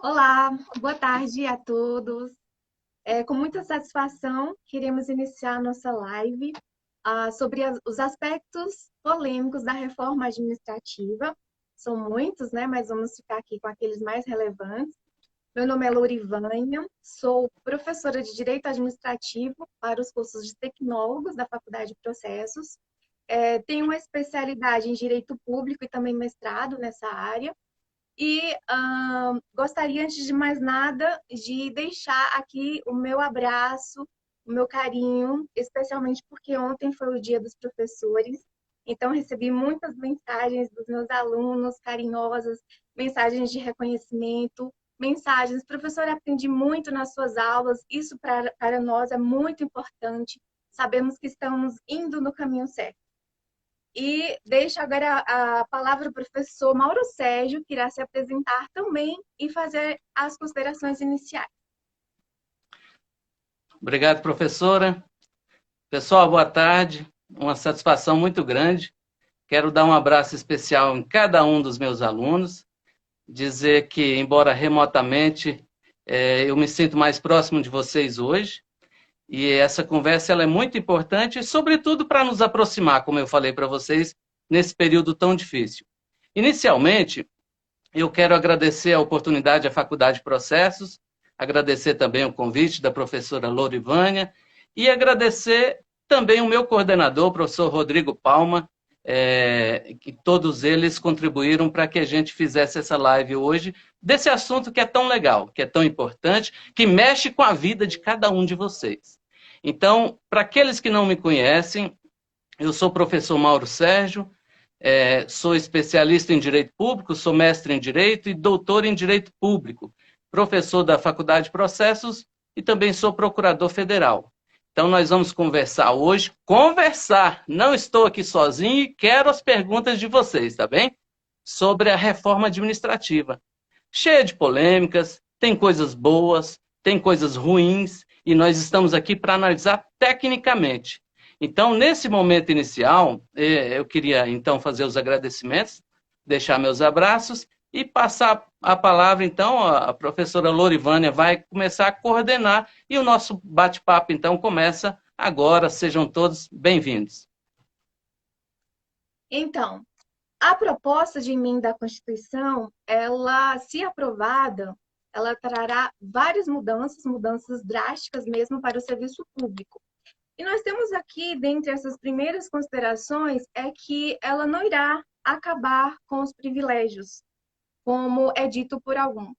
Olá, boa tarde a todos. Com muita satisfação, queremos iniciar nossa live sobre os aspectos polêmicos da reforma administrativa. São muitos, né? Mas vamos ficar aqui com aqueles mais relevantes. Meu nome é Lourivânia, sou professora de Direito Administrativo para os cursos de tecnólogos da Faculdade de Processos. Tenho uma especialidade em Direito Público e também mestrado nessa área. E gostaria, antes de mais nada, de deixar aqui o meu abraço, o meu carinho, especialmente porque ontem foi o Dia dos Professores. Então, recebi muitas mensagens dos meus alunos carinhosas, mensagens de reconhecimento, mensagens: professor, aprendi muito nas suas aulas, isso para nós é muito importante. Sabemos que estamos indo no caminho certo. E deixo agora a palavra ao professor Mauro Sérgio, que irá se apresentar também e fazer as considerações iniciais. Obrigado, professora. Pessoal, boa tarde. Uma satisfação muito grande. Quero dar um abraço especial em cada um dos meus alunos. Dizer que, embora remotamente, eu me sinto mais próximo de vocês hoje. E essa conversa ela é muito importante, sobretudo para nos aproximar, como eu falei para vocês, nesse período tão difícil. Inicialmente, eu quero agradecer a oportunidade à Faculdade de Processos, agradecer também o convite da professora Lourivânia e agradecer também o meu coordenador, o professor Rodrigo Palma, que todos eles contribuíram para que a gente fizesse essa live hoje, desse assunto que é tão legal, que é tão importante, que mexe com a vida de cada um de vocês. Então, para aqueles que não me conhecem, eu sou o professor Mauro Sérgio, sou especialista em Direito Público, sou mestre em Direito e doutor em Direito Público, professor da Faculdade de Processos e também sou procurador federal. Então, nós vamos conversar hoje. Conversar! Não estou aqui sozinho e quero as perguntas de vocês, tá bem? Sobre a reforma administrativa. Cheia de polêmicas, tem coisas boas, tem coisas ruins, e nós estamos aqui para analisar tecnicamente. Então, nesse momento inicial, eu queria, então, fazer os agradecimentos, deixar meus abraços e passar a palavra, então, a professora Lourivânia vai começar a coordenar e o nosso bate-papo, então, começa agora. Sejam todos bem-vindos. Então, a proposta de emenda à Constituição, ela, se aprovada, ela trará várias mudanças, mudanças drásticas mesmo para o serviço público. E nós temos aqui, dentre essas primeiras considerações, é que ela não irá acabar com os privilégios, como é dito por alguns.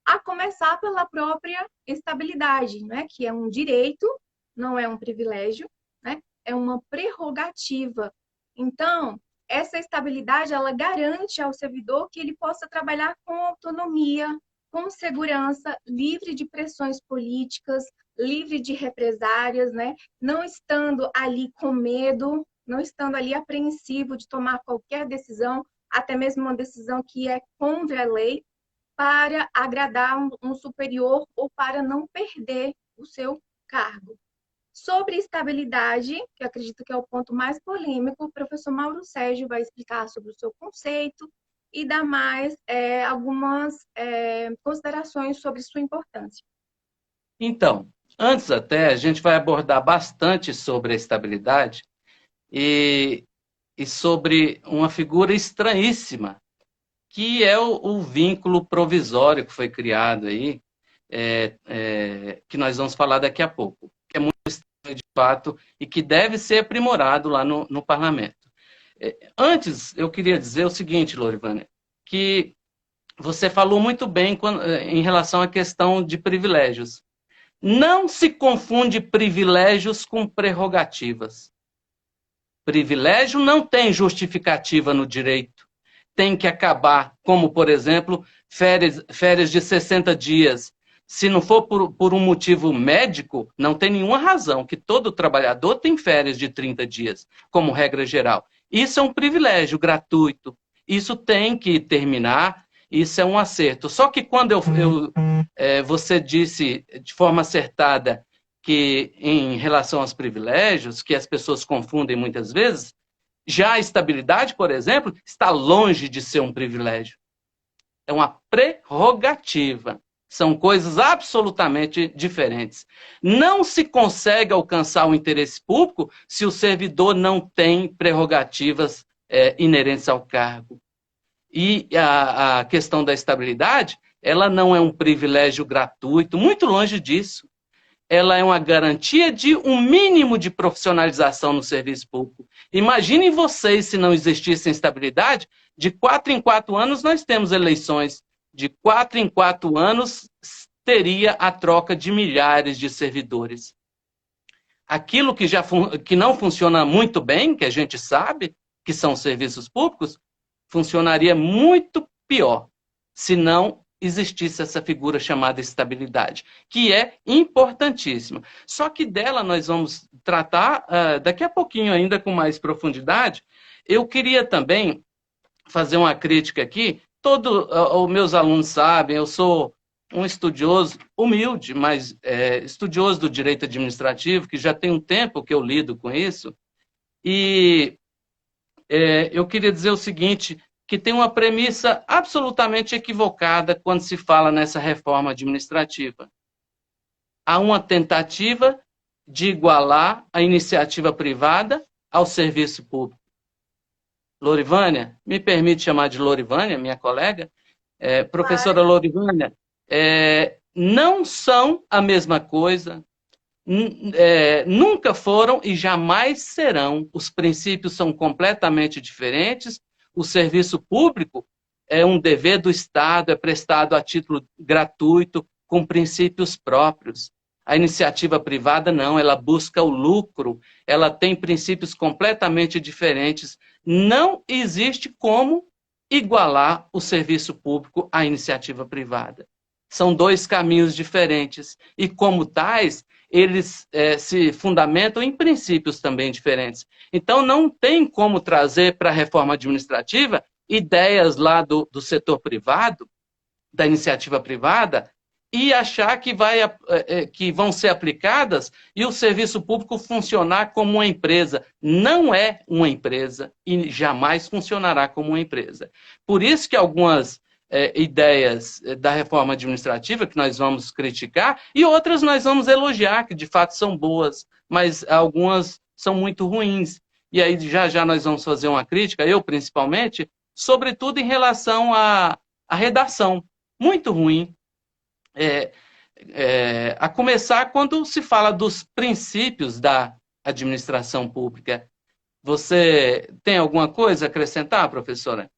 A começar pela própria estabilidade, né? Que é um direito, não é um privilégio, né? É uma prerrogativa. Então, essa estabilidade, ela garante ao servidor que ele possa trabalhar com autonomia, com segurança, livre de pressões políticas, livre de represárias, né? Não estando ali com medo, não estando ali apreensivo de tomar qualquer decisão, até mesmo uma decisão que é contra a lei, para agradar um superior ou para não perder o seu cargo. Sobre estabilidade, que eu acredito que é o ponto mais polêmico, o professor Mauro Sérgio vai explicar sobre o seu conceito e dar mais algumas considerações sobre sua importância. Então, antes até, a gente vai abordar bastante sobre a estabilidade e, e sobre uma figura estranhíssima, que é o vínculo provisório que foi criado aí, que nós vamos falar daqui a pouco, que é muito estranho de fato e que deve ser aprimorado lá no parlamento. Antes, eu queria dizer o seguinte, Lorivânia, que você falou muito bem em relação à questão de privilégios. Não se confunde privilégios com prerrogativas. Privilégio não tem justificativa no direito. Tem que acabar, como, por exemplo, férias de 60 dias. Se não for por um motivo médico, não tem nenhuma razão, que todo trabalhador tem férias de 30 dias, como regra geral. Isso é um privilégio gratuito. Isso tem que terminar, isso é um acerto. Só que quando você disse de forma acertada que em relação aos privilégios, que as pessoas confundem muitas vezes, já a estabilidade, por exemplo, está longe de ser um privilégio. É uma prerrogativa. São coisas absolutamente diferentes. Não se consegue alcançar o interesse público se o servidor não tem prerrogativas inerentes ao cargo. E a questão da estabilidade, ela não é um privilégio gratuito, muito longe disso. Ela é uma garantia de um mínimo de profissionalização no serviço público. Imaginem vocês se não existisse estabilidade, de 4 em 4 anos nós temos eleições, de 4 em 4 anos teria a troca de milhares de servidores. Aquilo que não funciona muito bem, que a gente sabe, que são serviços públicos, funcionaria muito pior se não existisse essa figura chamada estabilidade, que é importantíssima. Só que dela nós vamos tratar daqui a pouquinho ainda com mais profundidade. Eu queria também fazer uma crítica aqui. Todos os meus alunos sabem, eu sou um estudioso humilde, mas estudioso do direito administrativo, que já tem um tempo que eu lido com isso, e eu queria dizer o seguinte, que tem uma premissa absolutamente equivocada quando se fala nessa reforma administrativa. Há uma tentativa de igualar a iniciativa privada ao serviço público. Lorivânia, me permite chamar de Lorivânia, minha colega? Professora Lorivânia, não são a mesma coisa, nunca foram e jamais serão. Os princípios são completamente diferentes. O serviço público é um dever do Estado, é prestado a título gratuito, com princípios próprios. A iniciativa privada não, ela busca o lucro, ela tem princípios completamente diferentes. Não existe como igualar o serviço público à iniciativa privada. São dois caminhos diferentes e, como tais, eles se fundamentam em princípios também diferentes. Então, não tem como trazer para a reforma administrativa ideias lá do setor privado, da iniciativa privada, e achar que vão ser aplicadas e o serviço público funcionar como uma empresa. Não é uma empresa e jamais funcionará como uma empresa. Por isso que algumas ideias da reforma administrativa que nós vamos criticar e outras nós vamos elogiar, que de fato são boas, mas algumas são muito ruins. E aí já nós vamos fazer uma crítica, eu principalmente, sobretudo em relação à redação. Muito ruim. A começar quando se fala dos princípios da administração pública. Você tem alguma coisa a acrescentar, professora?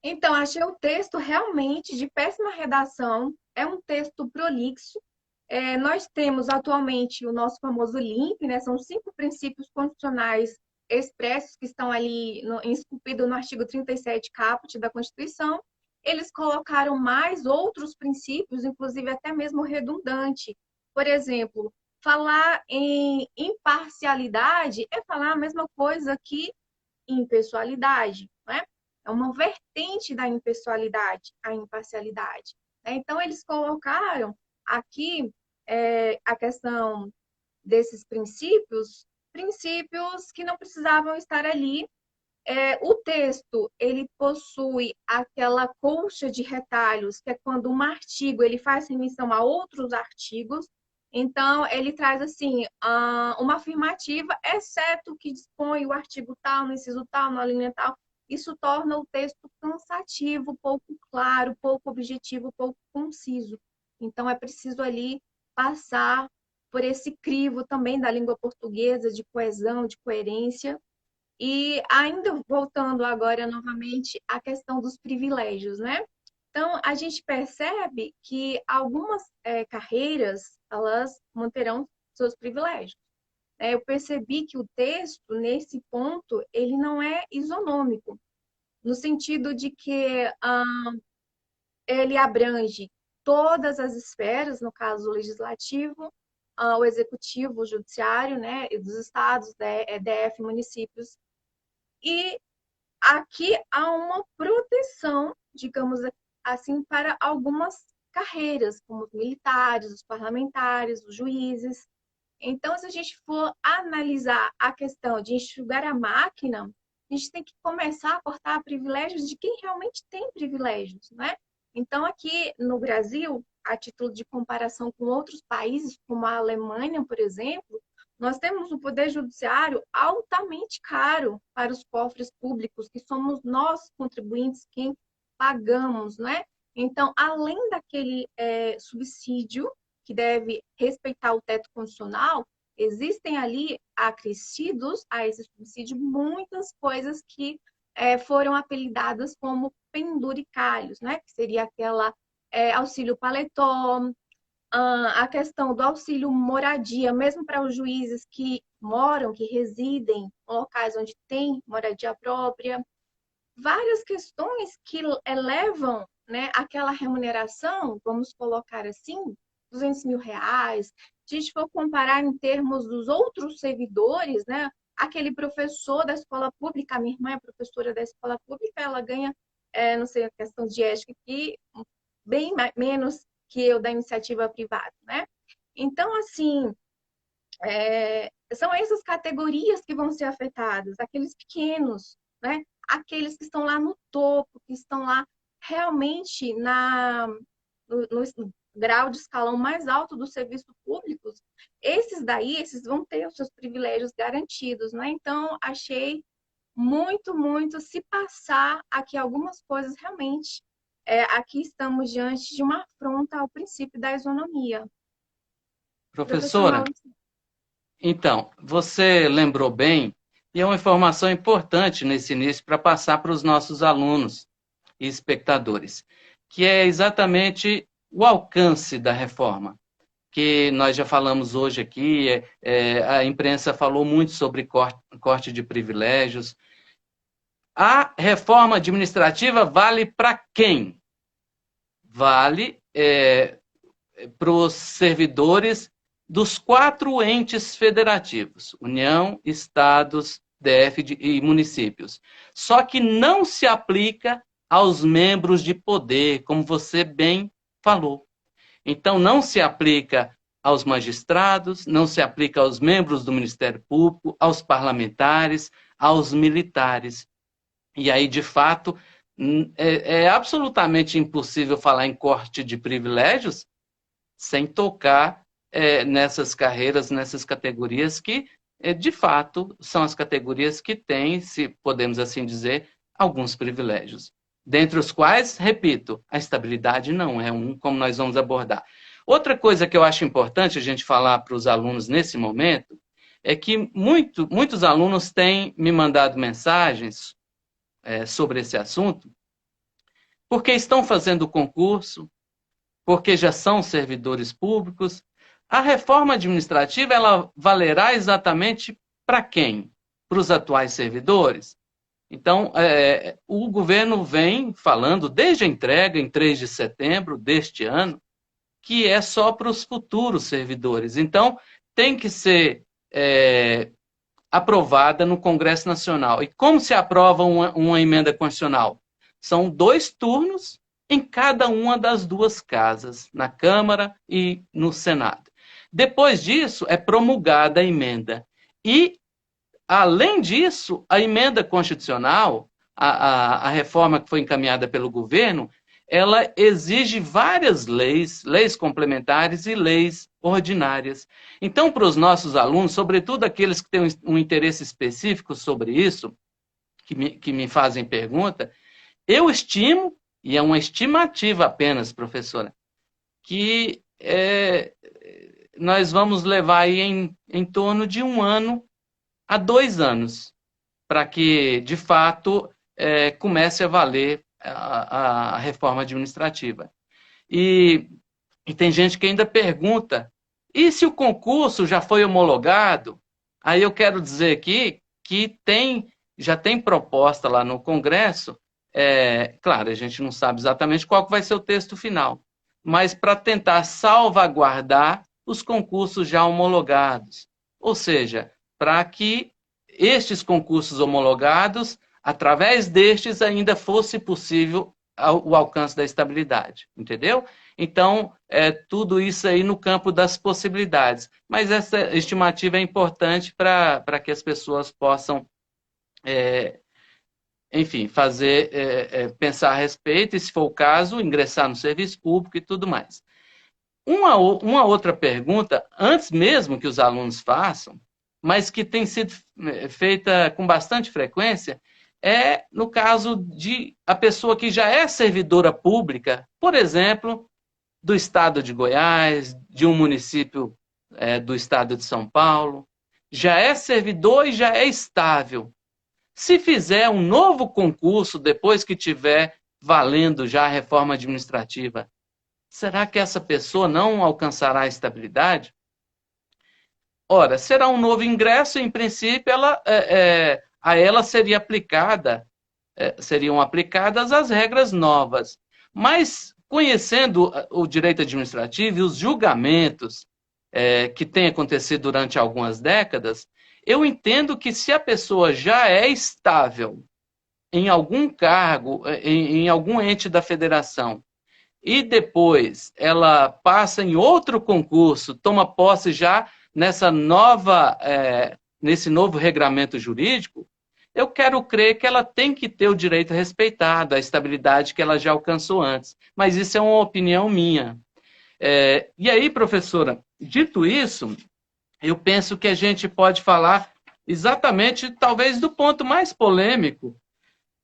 Então, achei o texto realmente de péssima redação. É um texto prolixo. Nós temos atualmente o nosso famoso LIMP, né? São 5 princípios constitucionais expressos que estão ali esculpidos no artigo 37 caput da Constituição. Eles colocaram mais outros princípios, inclusive até mesmo redundante. Por exemplo, falar em imparcialidade é falar a mesma coisa que impessoalidade, né? É uma vertente da impessoalidade, a imparcialidade. Então, eles colocaram aqui a questão desses princípios que não precisavam estar ali. O texto, ele possui aquela colcha de retalhos, que é quando um artigo ele faz remissão a outros artigos. Então, ele traz assim uma afirmativa, exceto que dispõe o artigo tal, no inciso tal, na linha tal. Isso torna o texto cansativo, pouco claro, pouco objetivo, pouco conciso. Então, é preciso ali passar por esse crivo também da língua portuguesa, de coesão, de coerência. E ainda voltando agora novamente à questão dos privilégios, né? Então, a gente percebe que algumas carreiras, elas manterão seus privilégios. Eu percebi que o texto, nesse ponto, ele não é isonômico, no sentido de que ele abrange todas as esferas, no caso o legislativo, o executivo, o judiciário, né, e dos estados, DF, municípios. E aqui há uma proteção, digamos assim, para algumas carreiras, como os militares, os parlamentares, os juízes. Então, se a gente for analisar a questão de enxugar a máquina, a gente tem que começar a cortar privilégios de quem realmente tem privilégios, né? Então, aqui no Brasil, a título de comparação com outros países, como a Alemanha, por exemplo, nós temos um poder judiciário altamente caro para os cofres públicos, que somos nós, contribuintes, quem pagamos, né? Então, além daquele subsídio, que deve respeitar o teto constitucional, existem ali, acrescidos a esse subsídio, muitas coisas que foram apelidadas como penduricalhos, né? Que seria aquela auxílio paletó, a questão do auxílio moradia, mesmo para os juízes que moram, que residem em locais onde tem moradia própria, várias questões que elevam, né, aquela remuneração, vamos colocar assim, R$ 200 mil. Se a gente for comparar em termos dos outros servidores, né, aquele professor da escola pública, a minha irmã é professora da escola pública, ela ganha, não sei, a questão de ética aqui, bem menos que eu da iniciativa privada, né? Então, assim, são essas categorias que vão ser afetadas, aqueles pequenos, né? Aqueles que estão lá no topo, que estão lá realmente no grau de escalão mais alto dos serviços públicos, esses daí, esses vão ter os seus privilégios garantidos, né? Então, achei muito, muito se passar aqui algumas coisas realmente. Aqui estamos diante de uma afronta ao princípio da isonomia. Professor Professora, Maurício. então, você lembrou bem, e é uma informação importante nesse início para passar para os nossos alunos e espectadores, que é exatamente o alcance da reforma, que nós já falamos hoje aqui, a imprensa falou muito sobre corte de privilégios. A reforma administrativa vale para quem? Vale para os servidores dos 4 entes federativos, União, Estados, DF e municípios. Só que não se aplica aos membros de poder, como você bem falou. Então, não se aplica aos magistrados, não se aplica aos membros do Ministério Público, aos parlamentares, aos militares. E aí, de fato, é absolutamente impossível falar em corte de privilégios sem tocar nessas carreiras, nessas categorias que, de fato, são as categorias que têm, se podemos assim dizer, alguns privilégios. Dentre os quais, repito, a estabilidade não é um, como nós vamos abordar. Outra coisa que eu acho importante a gente falar para os alunos nesse momento é que muitos alunos têm me mandado mensagens sobre esse assunto porque estão fazendo o concurso, porque já são servidores públicos. A reforma administrativa, ela valerá exatamente para quem? Para os atuais servidores? Então, o governo vem falando, desde a entrega, em 3 de setembro deste ano, que é só para os futuros servidores. Então, tem que ser aprovada no Congresso Nacional. E como se aprova uma emenda constitucional? São 2 turnos em cada uma das 2 casas, na Câmara e no Senado. Depois disso, é promulgada a emenda. E, além disso, a emenda constitucional, a reforma que foi encaminhada pelo governo, ela exige várias leis, leis complementares e leis ordinárias. Então, para os nossos alunos, sobretudo aqueles que têm um interesse específico sobre isso, que me fazem pergunta, eu estimo, e é uma estimativa apenas, professora, que nós vamos levar aí em torno de 1 ano a 2 anos, para que, de fato, comece a valer a reforma administrativa. E tem gente que ainda pergunta, e se o concurso já foi homologado? Aí eu quero dizer aqui que já tem proposta lá no Congresso, claro, a gente não sabe exatamente qual vai ser o texto final, mas para tentar salvaguardar os concursos já homologados. Ou seja, para que estes concursos homologados, através destes, ainda fosse possível o alcance da estabilidade, entendeu? Então, tudo isso aí no campo das possibilidades. Mas essa estimativa é importante para que as pessoas possam enfim, fazer, pensar a respeito e, se for o caso, ingressar no serviço público e tudo mais. Uma outra pergunta, antes mesmo que os alunos façam, mas que tem sido feita com bastante frequência, é no caso de a pessoa que já é servidora pública, por exemplo, do estado de Goiás, de um município do estado de São Paulo, já é servidor e já é estável. Se fizer um novo concurso depois que tiver valendo já a reforma administrativa, será que essa pessoa não alcançará a estabilidade? Ora, será um novo ingresso, em princípio, a ela seriam aplicadas as regras novas. Mas, conhecendo o direito administrativo e os julgamentos que têm acontecido durante algumas décadas, eu entendo que se a pessoa já é estável em algum cargo, em algum ente da federação, e depois ela passa em outro concurso, toma posse já nesse novo regramento jurídico, eu quero crer que ela tem que ter o direito respeitado, a estabilidade que ela já alcançou antes. Mas isso é uma opinião minha. E aí, professora, dito isso, eu penso que a gente pode falar exatamente, talvez, do ponto mais polêmico,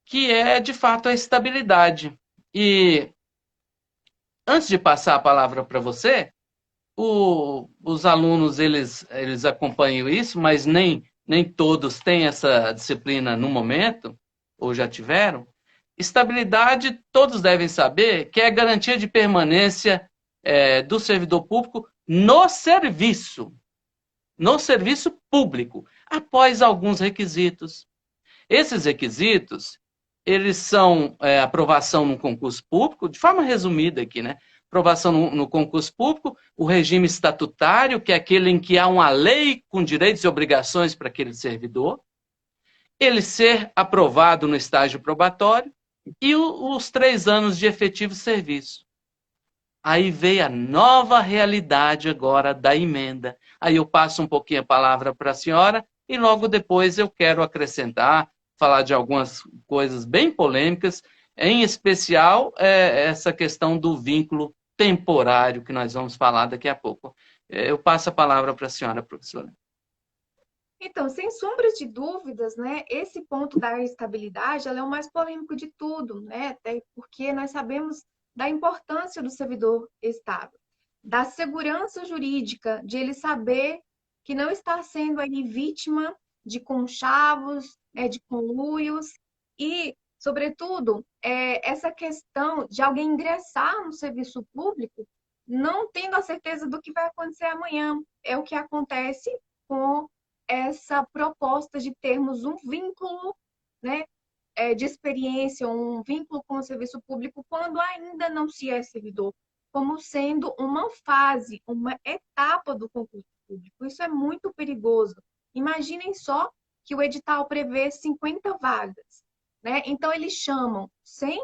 que é, de fato, a estabilidade. E antes de passar a palavra para você, os alunos eles acompanham isso, mas nem todos têm essa disciplina no momento, ou já tiveram. Estabilidade, todos devem saber que é garantia de permanência do servidor público no serviço público, após alguns requisitos. Esses requisitos, eles são aprovação no concurso público, de forma resumida aqui, né? Aprovação no concurso público, o regime estatutário, que é aquele em que há uma lei com direitos e obrigações para aquele servidor, ele ser aprovado no estágio probatório e os 3 anos de efetivo serviço. Aí veio a nova realidade agora da emenda. Aí eu passo um pouquinho a palavra para a senhora e logo depois eu quero acrescentar, falar de algumas coisas bem polêmicas, em especial essa questão do vínculo temporário que nós vamos falar daqui a pouco. Eu passo a palavra para a senhora, professora. Então, sem sombras de dúvidas, né, esse ponto da estabilidade, ela é o mais polêmico de tudo, né, até porque nós sabemos da importância do servidor estável, da segurança jurídica, de ele saber que não está sendo aí vítima de conchavos, né, de conluios e, sobretudo, essa questão de alguém ingressar no serviço público não tendo a certeza do que vai acontecer amanhã. É o que acontece com essa proposta de termos um vínculo, né, de experiência, um vínculo com o serviço público quando ainda não se é servidor, como sendo uma fase, uma etapa do concurso público. Isso é muito perigoso. Imaginem só que o edital prevê 50 vagas, né? Então eles chamam 100,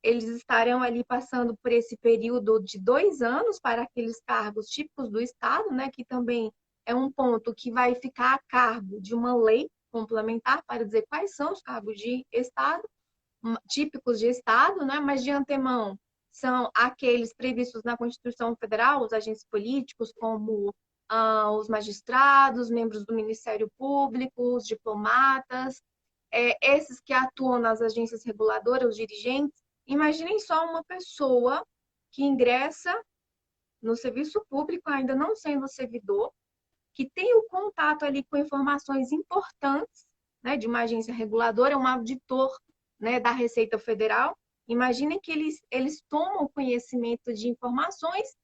eles estarão ali passando por esse período de 2 anos para aqueles cargos típicos do Estado, né, que também é um ponto que vai ficar a cargo de uma lei complementar para dizer quais são os cargos de Estado, típicos de Estado, né, mas de antemão são aqueles previstos na Constituição Federal, os agentes políticos, como os magistrados, membros do Ministério Público, os diplomatas, esses que atuam nas agências reguladoras, os dirigentes. Imaginem só uma pessoa que ingressa no serviço público, ainda não sendo servidor, que tem o contato ali com informações importantes, né, de uma agência reguladora, um auditor, né, da Receita Federal. Imaginem que eles tomam conhecimento de informações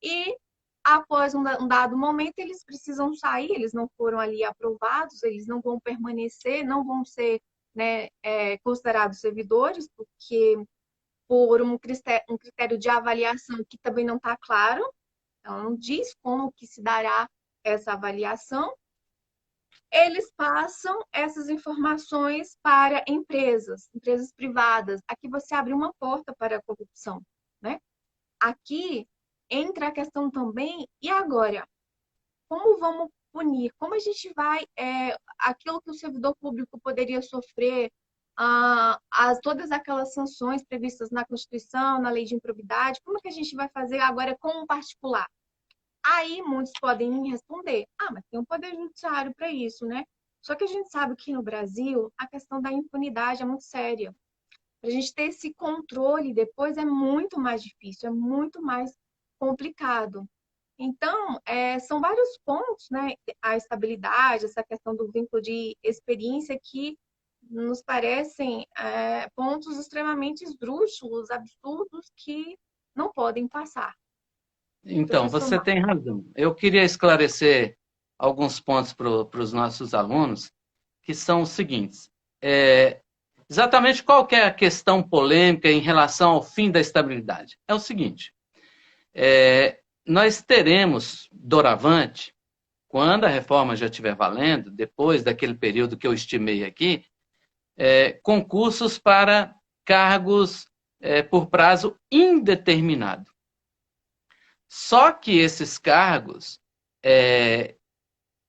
e, após um dado momento, eles precisam sair, eles não foram ali aprovados, eles não vão permanecer, não vão ser, né, considerados servidores, porque por um critério de avaliação que também não está claro, então não diz como que se dará essa avaliação, eles passam essas informações para empresas privadas. Aqui você abre uma porta para a corrupção, né? Aqui entra a questão também, e agora? Como vamos punir? Como a gente vai, aquilo que o servidor público poderia sofrer todas aquelas sanções previstas na Constituição, na lei de improbidade, como que a gente vai fazer agora com o particular? Aí muitos podem responder, mas tem um poder judiciário para isso, né? Só que a gente sabe que no Brasil a questão da impunidade é muito séria. Para a gente ter esse controle depois é muito mais difícil, é muito mais complicado. Então, são vários pontos, né? A estabilidade, essa questão do vínculo de experiência que nos parecem pontos extremamente esdrúxulos, absurdos, que não podem passar. Então, Professor você Marcos. tem razão. Eu queria esclarecer alguns pontos para os nossos alunos, que são os seguintes. Exatamente qual que é a questão polêmica em relação ao fim da estabilidade? É o seguinte, nós teremos, doravante, quando a reforma já estiver valendo, depois daquele período que eu estimei aqui, concursos para cargos por prazo indeterminado. Só que esses cargos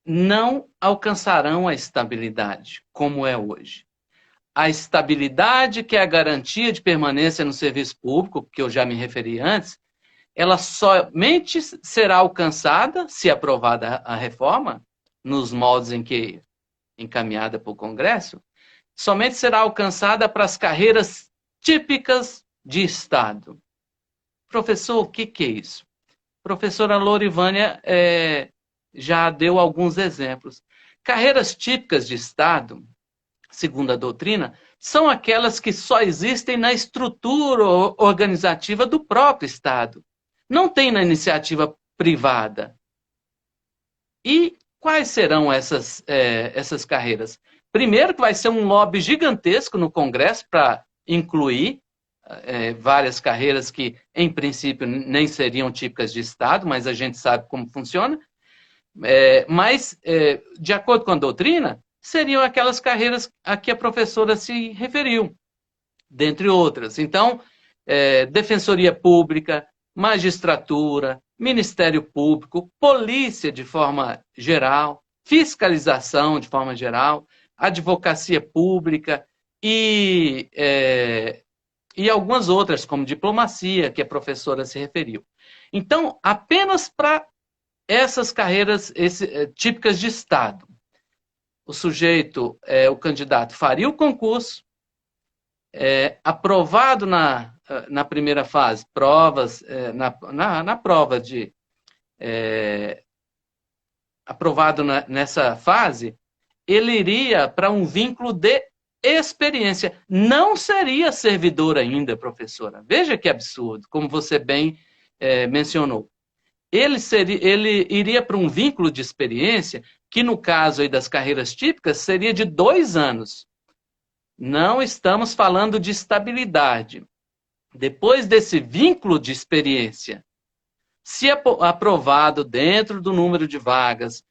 não alcançarão a estabilidade, como é hoje. A estabilidade, que é a garantia de permanência no serviço público, que eu já me referi antes, ela somente será alcançada, se aprovada a reforma, nos moldes em que encaminhada para o Congresso, somente será alcançada para as carreiras típicas de Estado. Professor, o que é isso? Professora Lorivânia já deu alguns exemplos. Carreiras típicas de Estado, segundo a doutrina, são aquelas que só existem na estrutura organizativa do próprio Estado. Não tem na iniciativa privada. E quais serão essas carreiras? Primeiro, que vai ser um lobby gigantesco no Congresso para incluir várias carreiras que, em princípio, nem seriam típicas de Estado, mas a gente sabe como funciona. Mas, de acordo com a doutrina, seriam aquelas carreiras a que a professora se referiu, dentre outras. Então, Defensoria Pública, Magistratura, Ministério Público, Polícia de forma geral, Fiscalização de forma geral, Advocacia Pública e algumas outras, como Diplomacia, que a professora se referiu. Então, apenas para essas carreiras típicas de Estado, o candidato faria o concurso, aprovado na primeira fase, na prova de... aprovado nessa fase, ele iria para um vínculo de experiência. Não seria servidor ainda, professora. Veja que absurdo, como você bem mencionou. Ele iria para um vínculo de experiência que, no caso aí das carreiras típicas, seria de 2 anos. Não estamos falando de estabilidade. Depois desse vínculo de experiência, se aprovado dentro do número de vagas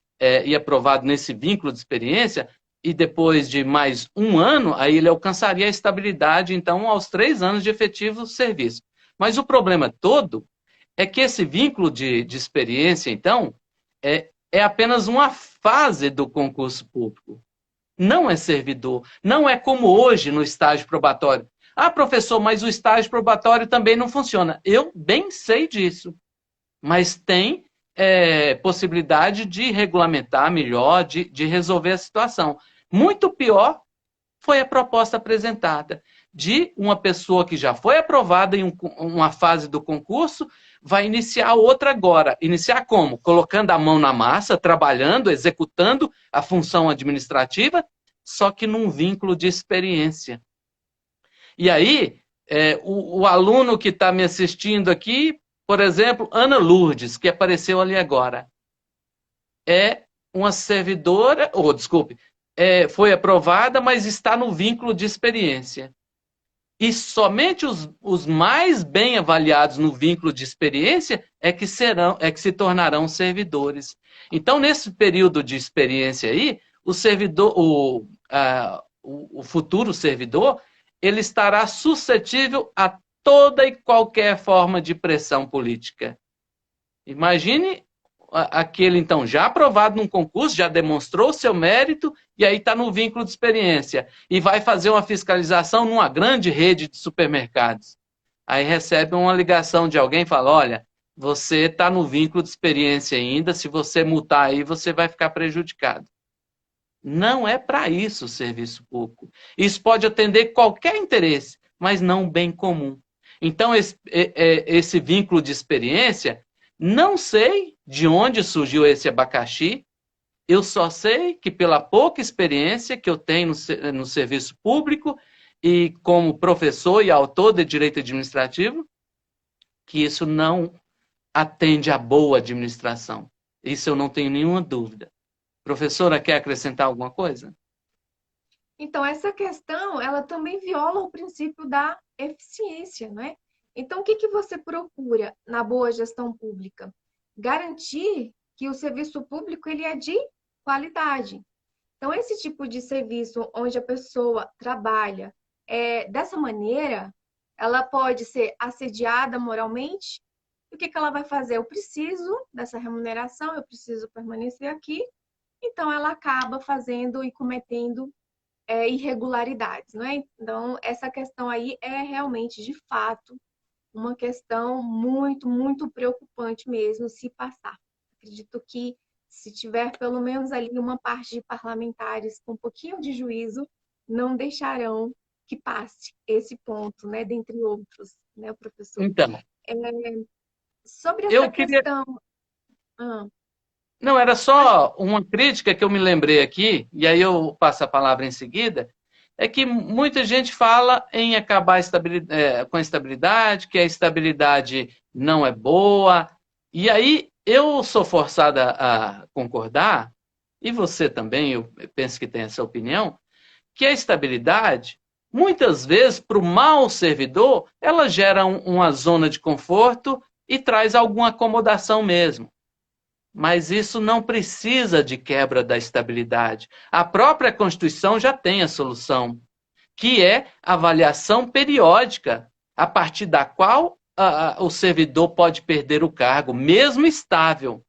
e aprovado nesse vínculo de experiência, e depois de mais 1 ano, aí ele alcançaria a estabilidade, então, aos 3 anos de efetivo serviço. Mas o problema todo é que esse vínculo de experiência, então, é apenas uma fase do concurso público. Não é servidor. Não é como hoje no estágio probatório. Professor, mas o estágio probatório também não funciona. Eu bem sei disso. Mas tem possibilidade de regulamentar melhor, de resolver a situação. Muito pior foi a proposta apresentada de uma pessoa que já foi aprovada em uma fase do concurso, vai iniciar outra agora. Iniciar como? Colocando a mão na massa, trabalhando, executando a função administrativa, só que num vínculo de experiência. E aí, o aluno que está me assistindo aqui, por exemplo, Ana Lourdes, que apareceu ali agora, é uma servidora, foi aprovada, mas está no vínculo de experiência. E somente os mais bem avaliados no vínculo de experiência é que se tornarão servidores. Então, nesse período de experiência aí, o futuro servidor, ele estará suscetível a toda e qualquer forma de pressão política. Imagine aquele, então, já aprovado num concurso, já demonstrou o seu mérito, e aí está no vínculo de experiência, e vai fazer uma fiscalização numa grande rede de supermercados. Aí recebe uma ligação de alguém e fala, olha, você está no vínculo de experiência ainda, se você multar aí, você vai ficar prejudicado. Não é para isso o serviço público. Isso pode atender qualquer interesse, mas não o bem comum. Então, esse vínculo de experiência, não sei de onde surgiu esse abacaxi, eu só sei que pela pouca experiência que eu tenho no serviço público e como professor e autor de direito administrativo, que isso não atende à boa administração. Isso eu não tenho nenhuma dúvida. Professora, quer acrescentar alguma coisa? Então, essa questão, ela também viola o princípio da eficiência, não é? Então, o que que você procura na boa gestão pública? Garantir que o serviço público ele é de qualidade. Então, esse tipo de serviço onde a pessoa trabalha dessa maneira, ela pode ser assediada moralmente. E o que que ela vai fazer? Eu preciso dessa remuneração, eu preciso permanecer aqui. Então, ela acaba fazendo e cometendo irregularidades, não é? Então, essa questão aí é realmente, de fato, uma questão muito, muito preocupante mesmo se passar. Acredito que se tiver pelo menos ali uma parte de parlamentares com um pouquinho de juízo, não deixarão que passe esse ponto, né? Dentre outros, né, professor? Então, É, sobre essa eu queria... questão... Ah, Não, era só uma crítica que eu me lembrei aqui, e aí eu passo a palavra em seguida, é que muita gente fala em acabar com a estabilidade, que a estabilidade não é boa, e aí eu sou forçada a concordar, e você também, eu penso que tem essa opinião, que a estabilidade, muitas vezes, para o mau servidor, ela gera uma zona de conforto e traz alguma acomodação mesmo. Mas isso não precisa de quebra da estabilidade. A própria Constituição já tem a solução, que é a avaliação periódica, a partir da qual o servidor pode perder o cargo, mesmo estável.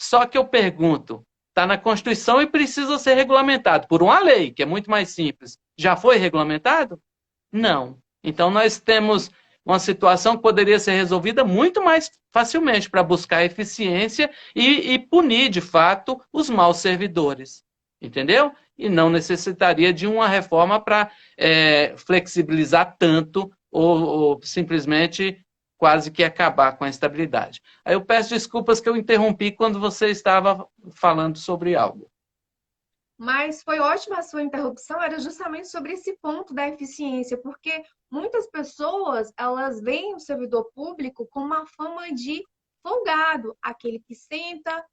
Só que eu pergunto, está na Constituição e precisa ser regulamentado por uma lei, que é muito mais simples. Já foi regulamentado? Não. Então nós temos uma situação que poderia ser resolvida muito mais facilmente para buscar eficiência e punir, de fato, os maus servidores. Entendeu? E não necessitaria de uma reforma para flexibilizar tanto ou simplesmente quase que acabar com a estabilidade. Aí eu peço desculpas que eu interrompi quando você estava falando sobre algo. Mas foi ótima a sua interrupção, era justamente sobre esse ponto da eficiência, porque muitas pessoas, elas veem o servidor público com uma fama de folgado, aquele que senta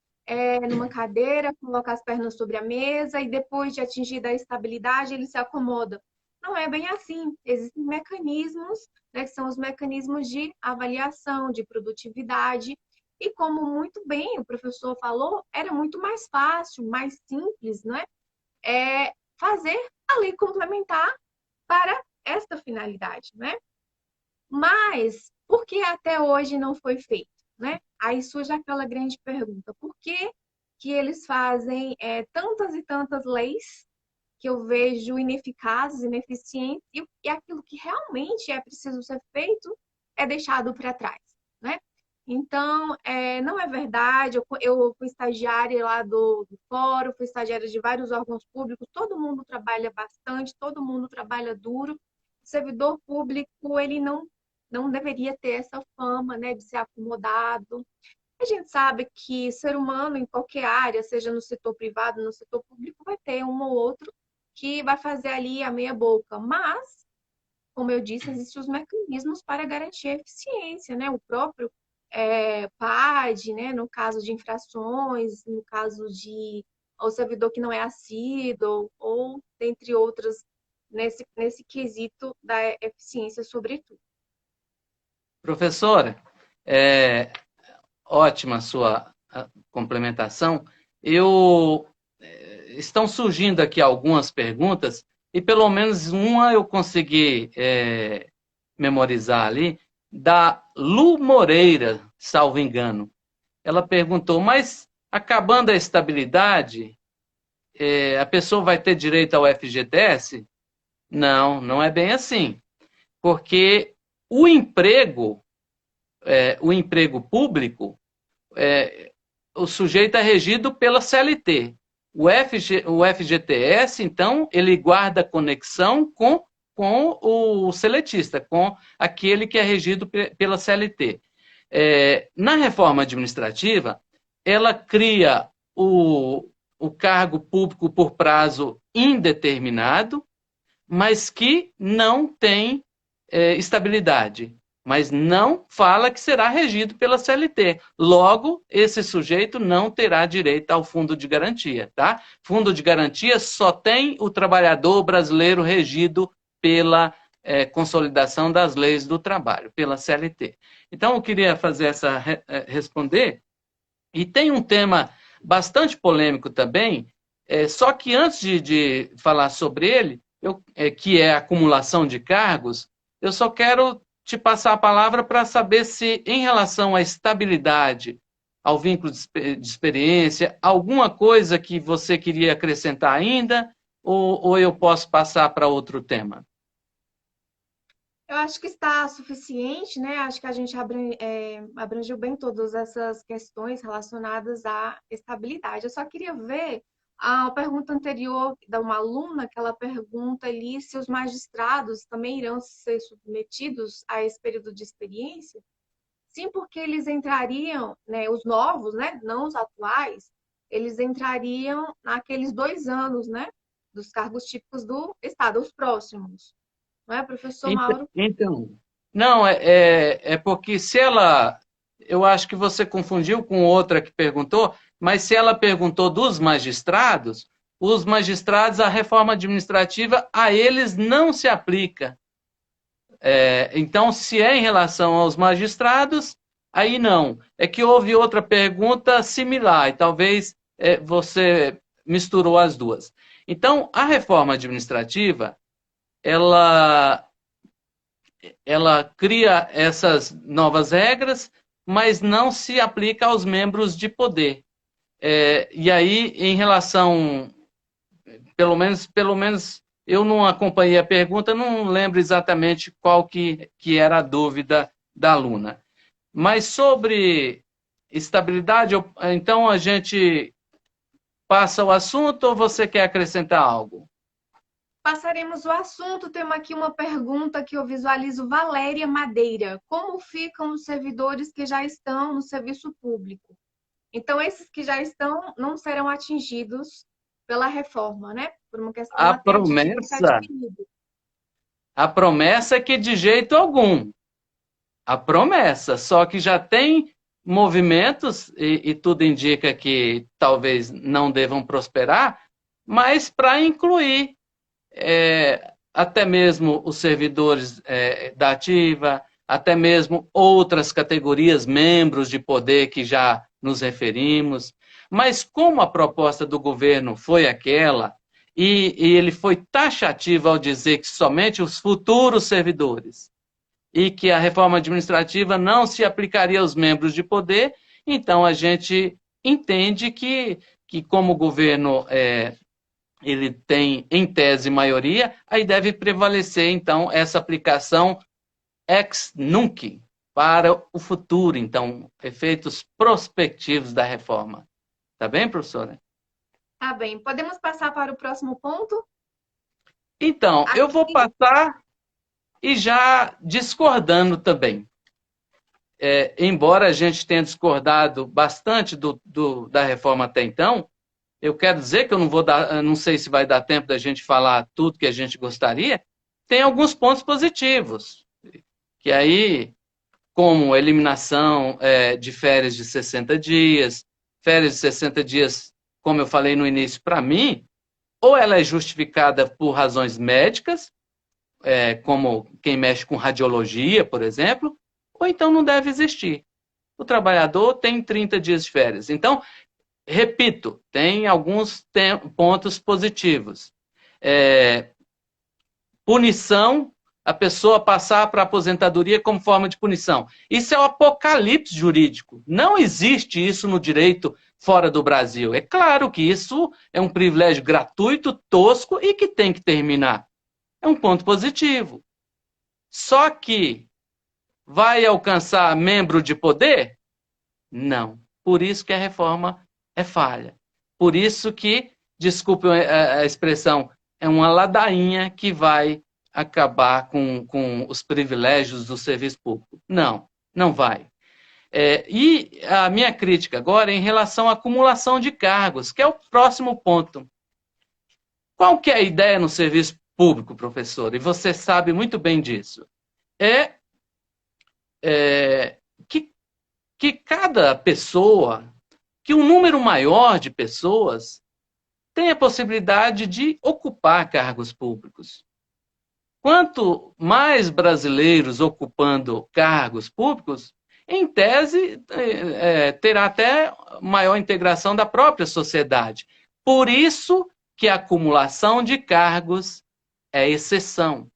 numa cadeira, coloca as pernas sobre a mesa e depois de atingida a estabilidade, ele se acomoda. Não é bem assim. Existem mecanismos, né, que são os mecanismos de avaliação, de produtividade, e como muito bem o professor falou, era muito mais fácil, mais simples, né? Fazer a lei complementar para esta finalidade, né? Mas por que até hoje não foi feito, né? Aí surge aquela grande pergunta: por que que eles fazem tantas e tantas leis que eu vejo ineficazes, ineficientes, e aquilo que realmente é preciso ser feito é deixado para trás, né? Então, não é verdade. Eu fui estagiária lá do fórum, fui estagiária de vários órgãos públicos, todo mundo trabalha bastante, todo mundo trabalha duro. O servidor público, ele não deveria ter essa fama, né, de ser acomodado. A gente sabe que ser humano em qualquer área, seja no setor privado, no setor público, vai ter um ou outro que vai fazer ali a meia boca, mas, como eu disse, existem os mecanismos para garantir a eficiência, né? O próprio PAD, né? No caso de infrações, no caso de o servidor que não é assíduo, ou dentre outras, nesse quesito da eficiência, sobretudo. Professora, ótima a sua complementação. Estão surgindo aqui algumas perguntas, e pelo menos uma eu consegui memorizar ali, da Lu Moreira, salvo engano. ela perguntou, mas acabando a estabilidade, a pessoa vai ter direito ao FGTS? Não, não é bem assim. Porque o emprego público, o sujeito é regido pela CLT. O FGTS, então, ele guarda conexão com o seletista, com aquele que é regido pela CLT. Na reforma administrativa, ela cria o cargo público por prazo indeterminado, mas que não tem estabilidade, mas não fala que será regido pela CLT. Logo, esse sujeito não terá direito ao fundo de garantia, tá? Fundo de garantia só tem o trabalhador brasileiro regido pela consolidação das leis do trabalho, pela CLT. Então, eu queria fazer responder, e tem um tema bastante polêmico também, só que antes de falar sobre ele, que é a acumulação de cargos, eu só quero te passar a palavra para saber se, em relação à estabilidade, ao vínculo de experiência, alguma coisa que você queria acrescentar ainda, ou eu posso passar para outro tema? Eu acho que está suficiente, né? Acho que a gente abrangeu bem todas essas questões relacionadas à estabilidade. Eu só queria ver a pergunta anterior da uma aluna, que ela pergunta ali se os magistrados também irão ser submetidos a esse período de experiência. Sim, porque eles entrariam, né, os novos, né, não os atuais, eles entrariam naqueles 2 anos, né, dos cargos típicos do Estado, os próximos. Não é, professor Mauro? Então, não, é porque se ela, eu acho que você confundiu com outra que perguntou, mas se ela perguntou dos magistrados, os magistrados, a reforma administrativa, a eles não se aplica. Então, se é em relação aos magistrados, aí não. É que houve outra pergunta similar, e talvez você misturou as duas. Então, a reforma administrativa, ela cria essas novas regras, mas não se aplica aos membros de poder. E aí, em relação, pelo menos eu não acompanhei a pergunta, não lembro exatamente qual que era a dúvida da aluna. Mas sobre estabilidade, então a gente passa o assunto ou você quer acrescentar algo? Passaremos o assunto. Temos aqui uma pergunta que eu visualizo. Valéria Madeira. Como ficam os servidores que já estão no serviço público? Então, esses que já estão não serão atingidos pela reforma, né? Por uma questão A até de promessa, período. a promessa é que de jeito algum. A promessa, só que já tem movimentos, e tudo indica que talvez não devam prosperar, mas para incluir até mesmo os servidores da ativa, até mesmo outras categorias, membros de poder que já nos referimos. Mas como a proposta do governo foi aquela, e ele foi taxativo ao dizer que somente os futuros servidores, e que a reforma administrativa não se aplicaria aos membros de poder, então a gente entende que como o governo ele tem, em tese, maioria, aí deve prevalecer, então, essa aplicação ex nunc para o futuro, então, efeitos prospectivos da reforma. Tá bem, professora? Tá bem. Podemos passar para o próximo ponto? Então, eu vou passar e já discordando também. Embora a gente tenha discordado bastante da reforma até então, eu quero dizer que eu não sei se vai dar tempo da gente falar tudo que a gente gostaria, tem alguns pontos positivos, que aí, como eliminação de férias de 60 dias, férias de 60 dias, como eu falei no início, para mim, ou ela é justificada por razões médicas, como quem mexe com radiologia, por exemplo, ou então não deve existir. O trabalhador tem 30 dias de férias. Então, repito, tem alguns pontos positivos. Punição a pessoa passar para a aposentadoria como forma de punição. Isso é o apocalipse jurídico. Não existe isso no direito fora do Brasil. É claro que isso é um privilégio gratuito, tosco e que tem que terminar. É um ponto positivo. Só que vai alcançar membro de poder? Não. Por isso que a reforma é falha. Por isso que, desculpe a expressão, é uma ladainha que vai acabar com os privilégios do serviço público. Não, não vai. E a minha crítica agora é em relação à acumulação de cargos, que é o próximo ponto. Qual que é a ideia no serviço público, professor? E você sabe muito bem disso. Que cada pessoa, que um número maior de pessoas tenha a possibilidade de ocupar cargos públicos. Quanto mais brasileiros ocupando cargos públicos, em tese, terá até maior integração da própria sociedade. Por isso que a acumulação de cargos é exceção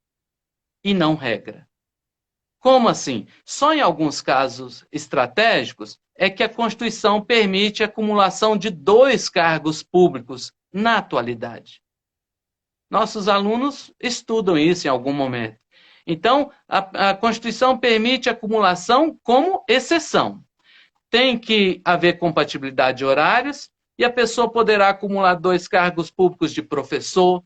e não regra. Como assim? Só em alguns casos estratégicos é que a Constituição permite a acumulação de 2 cargos públicos na atualidade. Nossos alunos estudam isso em algum momento. Então, a Constituição permite a acumulação como exceção. Tem que haver compatibilidade de horários e a pessoa poderá acumular 2 cargos públicos de professor,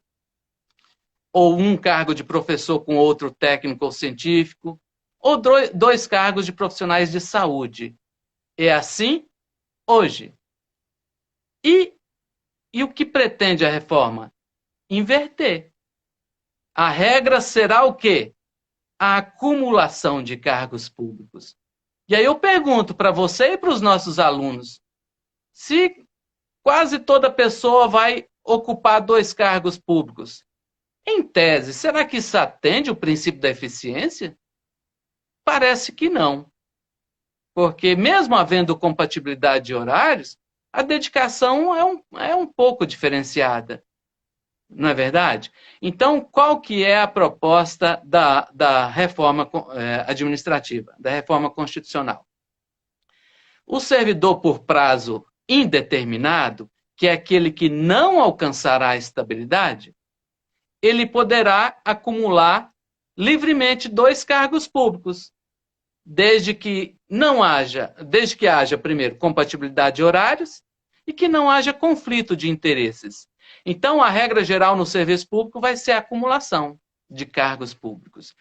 ou um cargo de professor com outro técnico ou científico, ou 2 cargos de profissionais de saúde. É assim hoje. E o que pretende a reforma? Inverter. A regra será o quê? A acumulação de cargos públicos. E aí eu pergunto para você e para os nossos alunos, se quase toda pessoa vai ocupar 2 cargos públicos, em tese, será que isso atende o princípio da eficiência? Parece que não. Porque mesmo havendo compatibilidade de horários, a dedicação é um pouco diferenciada. Não é verdade? Então, qual que é a proposta da reforma administrativa, da reforma constitucional? O servidor por prazo indeterminado, que é aquele que não alcançará a estabilidade, ele poderá acumular livremente 2 cargos públicos, desde que haja, primeiro, compatibilidade de horários e que não haja conflito de interesses. Então, a regra geral no serviço público vai ser a acumulação de cargos públicos.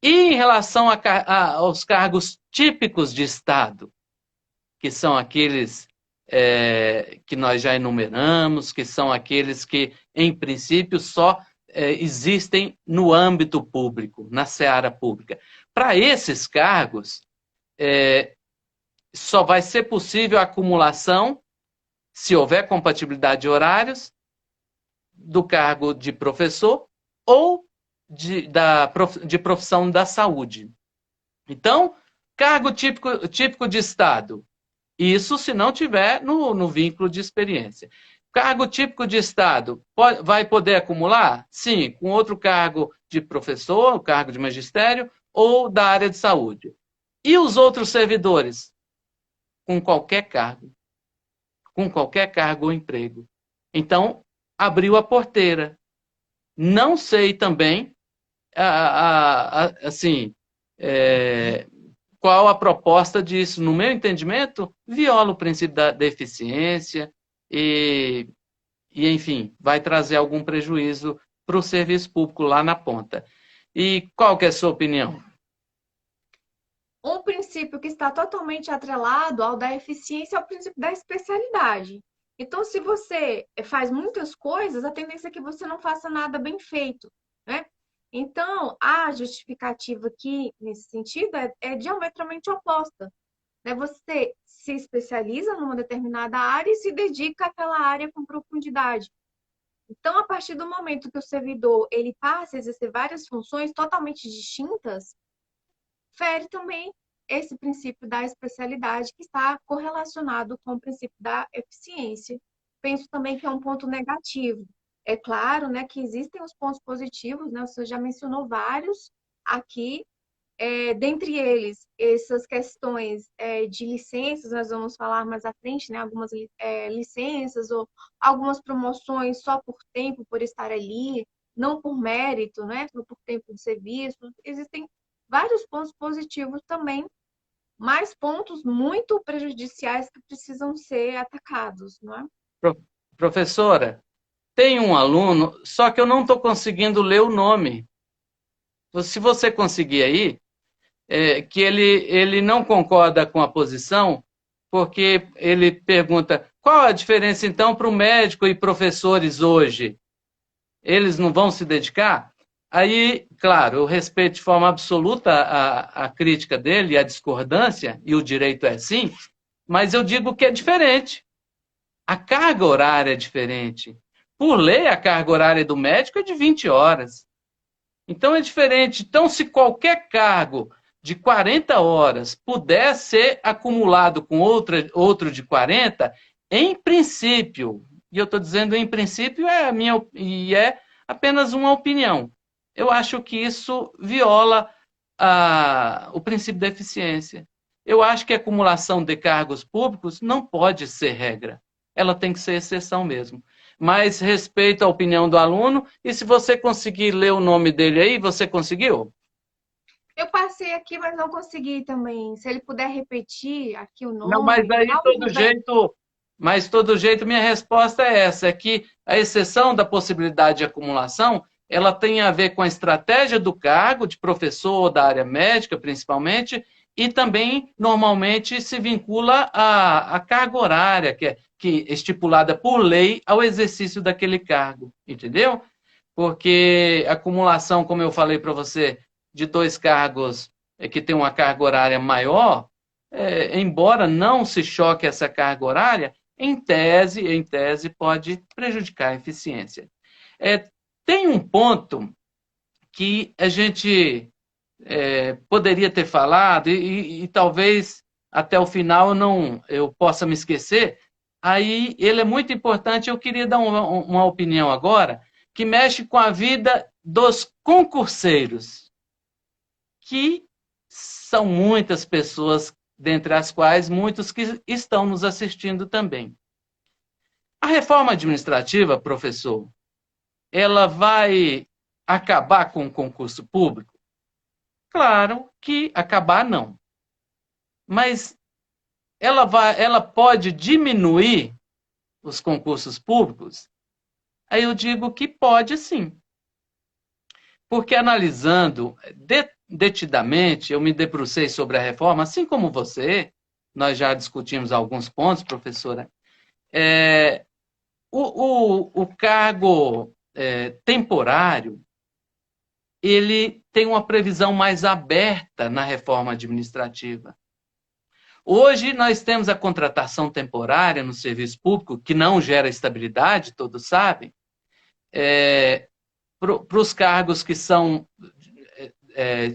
E em relação aos cargos típicos de Estado, que são aqueles que nós já enumeramos, que são aqueles que, em princípio, só existem no âmbito público, na seara pública. Para esses cargos, só vai ser possível a acumulação, se houver compatibilidade de horários, do cargo de professor ou de profissão da saúde. Então, cargo típico de Estado, isso se não tiver no vínculo de experiência. Cargo típico de Estado, vai poder acumular? Sim, com outro cargo de professor, o cargo de magistério, ou da área de saúde. E os outros servidores? Com qualquer cargo. Com qualquer cargo ou emprego. Então, abriu a porteira. Não sei também, assim, qual a proposta disso. No meu entendimento, viola o princípio da eficiência e, enfim, vai trazer algum prejuízo para o serviço público lá na ponta. E qual que é a sua opinião? Um princípio que está totalmente atrelado ao da eficiência é o princípio da especialidade. Então, se você faz muitas coisas, a tendência é que você não faça nada bem feito, né? Então, a justificativa aqui, nesse sentido, é diametralmente oposta, né? Você se especializa numa determinada área e se dedica àquela área com profundidade. Então, a partir do momento que o servidor ele passa a exercer várias funções totalmente distintas, fere também esse princípio da especialidade que está correlacionado com o princípio da eficiência. Penso também que é um ponto negativo. É claro, né, que existem os pontos positivos, né? Você já mencionou vários. aqui. Dentre eles, essas questões de licenças, nós vamos falar mais à frente, né? Algumas licenças ou algumas promoções só por tempo, por estar ali, não por mérito, né? Não por tempo de serviço. Existem vários pontos positivos também, mas pontos muito prejudiciais que precisam ser atacados, não é? Professora, tem um aluno, só que eu não estou conseguindo ler o nome. Se você conseguir aí, que ele não concorda com a posição, porque ele pergunta qual a diferença então para o médico e professores hoje? Eles não vão se dedicar? Aí, claro, eu respeito de forma absoluta a crítica dele, a discordância, e o direito é sim, mas eu digo que é diferente. A carga horária é diferente. Por lei, a carga horária do médico é de 20 horas. Então é diferente. Então, se qualquer cargo de 40 horas puder ser acumulado com outro de 40, em princípio, e eu estou dizendo em princípio, e é apenas uma opinião. Eu acho que isso viola o princípio da eficiência. Eu acho que a acumulação de cargos públicos não pode ser regra. Ela tem que ser exceção mesmo. Mas respeito a opinião do aluno, e se você conseguir ler o nome dele aí, você conseguiu? Eu passei aqui, mas não consegui também. Se ele puder repetir aqui o Não, mas nome, aí todo jeito minha resposta é essa, é que a exceção da possibilidade de acumulação, ela tem a ver com a estratégia do cargo de professor ou da área médica, principalmente, e também normalmente se vincula à carga horária, que é estipulada por lei ao exercício daquele cargo, entendeu? Porque a acumulação, como eu falei para você, de dois cargos que tem uma carga horária maior, embora não se choque essa carga horária, em tese pode prejudicar a eficiência. Tem um ponto que a gente poderia ter falado e talvez até o final eu possa me esquecer. Aí ele é muito importante. Eu queria dar uma opinião agora que mexe com a vida dos concurseiros, que são muitas pessoas, dentre as quais muitos que estão nos assistindo também. A reforma administrativa, professor, ela vai acabar com o concurso público? Claro que acabar não. Mas ela pode diminuir os concursos públicos? Aí eu digo que pode sim. Porque analisando detidamente, eu me debrucei sobre a reforma, assim como você, nós já discutimos alguns pontos, professora. O cargo temporário, ele tem uma previsão mais aberta na reforma administrativa. Hoje nós temos a contratação temporária no serviço público, que não gera estabilidade, todos sabem, para os cargos que são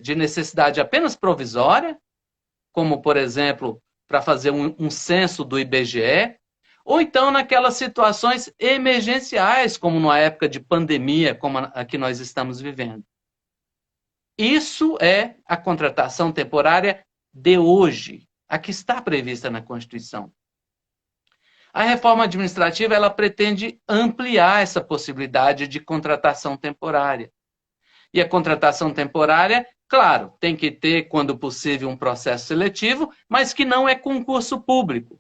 de necessidade apenas provisória, como, por exemplo, para fazer um censo do IBGE, ou então naquelas situações emergenciais, como na época de pandemia, como a que nós estamos vivendo. Isso é a contratação temporária de hoje, a que está prevista na Constituição. A reforma administrativa ela pretende ampliar essa possibilidade de contratação temporária. E a contratação temporária, claro, tem que ter, quando possível, um processo seletivo, mas que não é concurso público.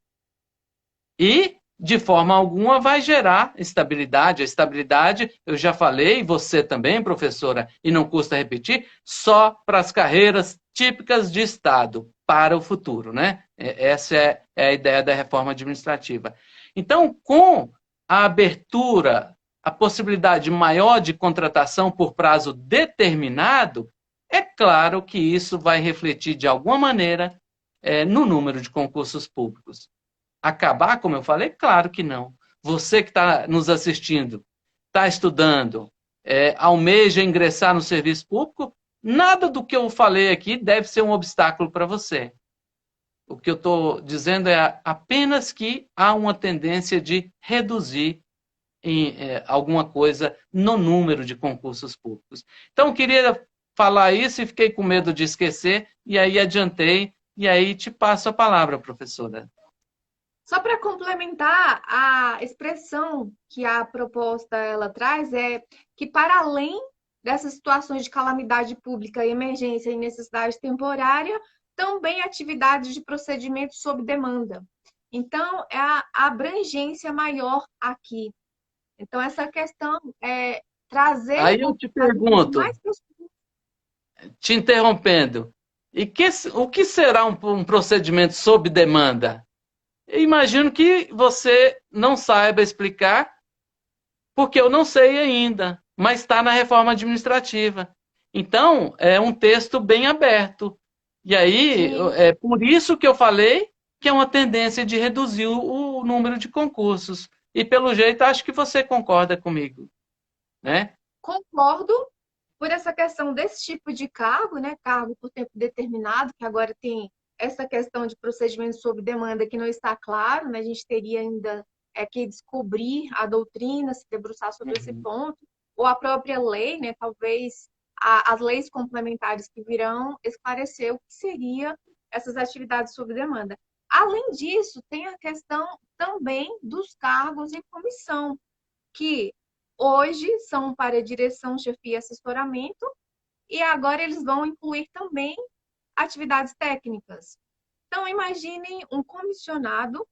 E, de forma alguma, vai gerar estabilidade. A estabilidade, eu já falei, você também, professora, e não custa repetir, só para as carreiras típicas de Estado, para o futuro, né? Essa é a ideia da reforma administrativa. Então, com a abertura, a possibilidade maior de contratação por prazo determinado, é claro que isso vai refletir de alguma maneira no número de concursos públicos. Acabar, como eu falei? Claro que não. Você que está nos assistindo, está estudando, almeja ingressar no serviço público, nada do que eu falei aqui deve ser um obstáculo para você. O que eu estou dizendo é apenas que há uma tendência de reduzir alguma coisa no número de concursos públicos. Então, queria falar isso e fiquei com medo de esquecer, e aí adiantei, e aí te passo a palavra, professora. Só para complementar, a expressão que a proposta ela traz é que, para além dessas situações de calamidade pública, emergência e necessidade temporária, também atividades de procedimento sob demanda. Então, é a abrangência maior aqui. Então, essa questão é trazer Aí eu te a vida de pergunto, mais pessoas. te interrompendo, o que será um procedimento sob demanda? Eu imagino que você não saiba explicar, porque eu não sei ainda, mas está na reforma administrativa. Então, é um texto bem aberto. E aí, Sim, é por isso que eu falei que é uma tendência de reduzir o número de concursos. E pelo jeito, acho que você concorda comigo, né? concordo por essa questão desse tipo de cargo, né? Cargo por tempo determinado, que agora tem essa questão de procedimento sob demanda que não está claro, né? A gente teria ainda que descobrir a doutrina, se debruçar sobre esse Uhum. ponto, ou a própria lei, né? Talvez as leis complementares que virão esclarecer o que seria essas atividades sob demanda. Além disso, tem a questão também dos cargos em comissão, que hoje são para direção, chefia e assessoramento, e agora eles vão incluir também atividades técnicas. Então, imaginem um comissionado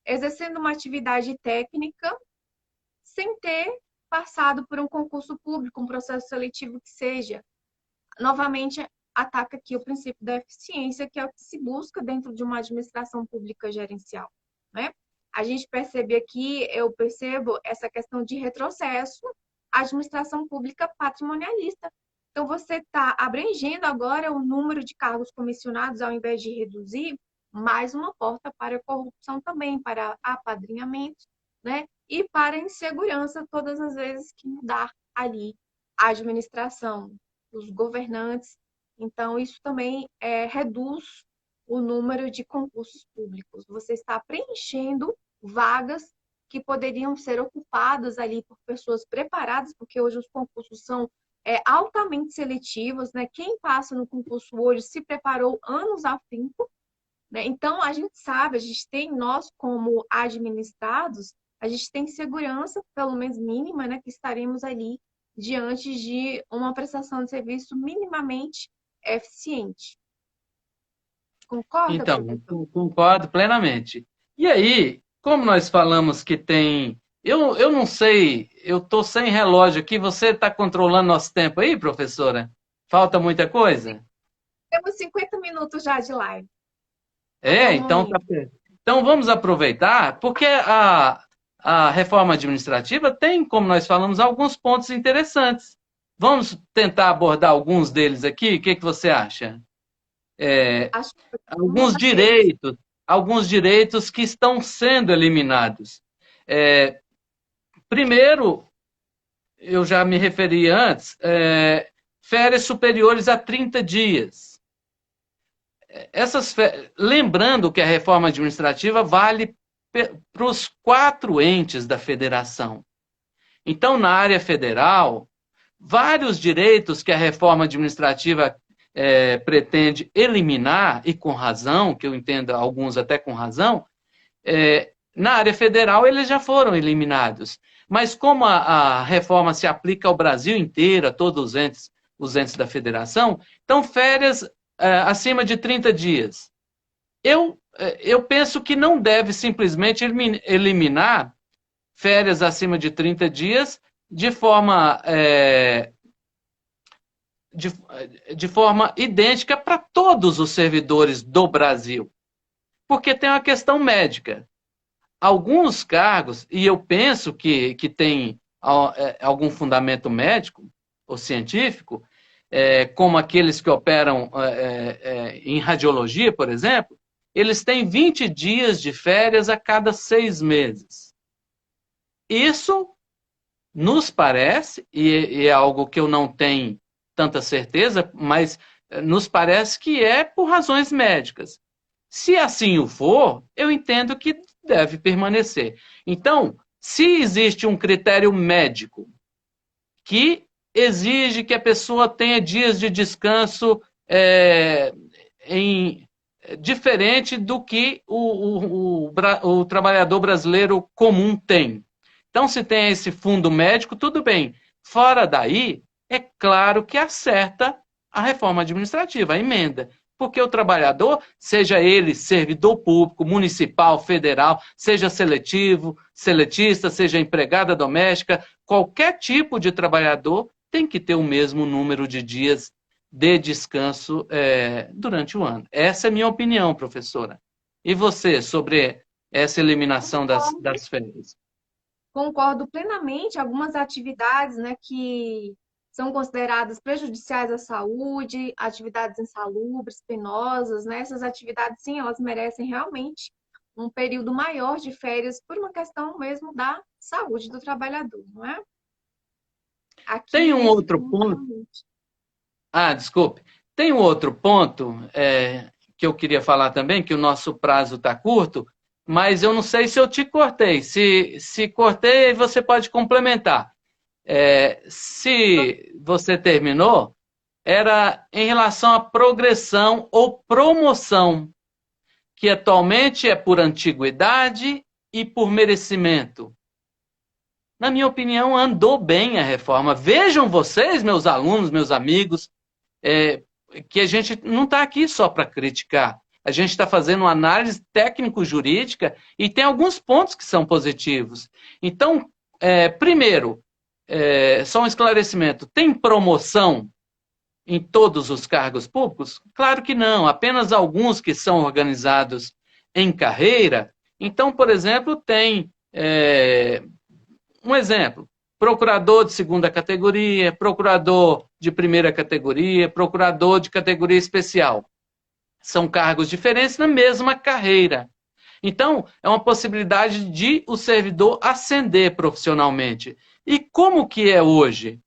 exercendo uma atividade técnica sem ter passado por um concurso público, um processo seletivo que seja. Novamente, ataca aqui o princípio da eficiência, que é o que se busca dentro de uma administração pública gerencial, né? A gente percebe aqui, eu percebo essa questão de retrocesso à administração pública patrimonialista. Então, você está abrangendo agora o número de cargos comissionados, ao invés de reduzir, mais uma porta para a corrupção também, para apadrinhamento, né? E para a insegurança todas as vezes que mudar ali a administração, os governantes. Então, isso também reduz o número de concursos públicos. Você está preenchendo vagas que poderiam ser ocupadas ali por pessoas preparadas, porque hoje os concursos são altamente seletivos, né? Quem passa no concurso hoje se preparou anos a fim, né? Então, a gente sabe, a gente tem, nós como administrados, a gente tem segurança, pelo menos mínima, né, que estaremos ali diante de uma prestação de serviço minimamente eficiente. Concorda, Então, professor? concordo plenamente. E aí, como nós falamos que tem. Eu não sei, eu estou sem relógio aqui, você está controlando nosso tempo aí, professora? Falta muita coisa? Temos 50 minutos já de live, até É, o então tá momento. certo. Então vamos aproveitar, porque a reforma administrativa tem, como nós falamos, alguns pontos interessantes. Vamos tentar abordar alguns deles aqui? O que que você acha? Acho que vamos Alguns a eles. direitos, alguns direitos que estão sendo eliminados. É, primeiro, eu já me referi antes, férias superiores a 30 dias. Lembrando que a reforma administrativa vale para os 4 entes da federação. Então, na área federal, vários direitos que a reforma administrativa pretende eliminar, e com razão, que eu entendo alguns até com razão, na área federal eles já foram eliminados. Mas como a reforma se aplica ao Brasil inteiro, a todos os entes da federação, então férias acima de 30 dias. Eu penso que não deve simplesmente eliminar férias acima de 30 dias de forma, de, de forma idêntica para todos os servidores do Brasil. Porque tem uma questão médica. Alguns cargos, e eu penso que tem algum fundamento médico ou científico, como aqueles que operam em radiologia, por exemplo, eles têm 20 dias de férias a cada 6 meses. Isso nos parece, e é algo que eu não tenho tanta certeza, mas nos parece que é por razões médicas. Se assim o for, eu entendo que deve permanecer. Então, se existe um critério médico que exige que a pessoa tenha dias de descanso diferente do que o trabalhador brasileiro comum tem. Então, se tem esse fundo médico, tudo bem. Fora daí, é claro que acerta a reforma administrativa, a emenda. Porque o trabalhador, seja ele servidor público, municipal, federal, seja seletivo, seletista, seja empregada doméstica, qualquer tipo de trabalhador tem que ter o mesmo número de dias de descanso durante o ano. Essa é a minha opinião, professora. E você, sobre essa eliminação das férias? Concordo plenamente. Algumas atividades, né, que são consideradas prejudiciais à saúde, atividades insalubres, penosas, né? Essas atividades, sim, elas merecem realmente um período maior de férias por uma questão mesmo da saúde do trabalhador, não é? Aqui Tem um nesse outro ponto, ponto. realmente. Ah, desculpe. Tem um outro ponto que eu queria falar também, que o nosso prazo está curto, mas eu não sei se eu te cortei. Se cortei, você pode complementar. Se você terminou, era em relação à progressão ou promoção, que atualmente é por antiguidade e por merecimento. Na minha opinião, andou bem a reforma. Vejam vocês, meus alunos, meus amigos, é, que a gente não está aqui só para criticar. A gente está fazendo uma análise técnico-jurídica e tem alguns pontos que são positivos. Então, primeiro, só um esclarecimento: tem promoção em todos os cargos públicos? Claro que não, apenas alguns que são organizados em carreira. Então, por exemplo, tem um exemplo: procurador de segunda categoria, procurador de primeira categoria, procurador de categoria especial. São cargos diferentes na mesma carreira. Então, é uma possibilidade de o servidor ascender profissionalmente. E como que é hoje?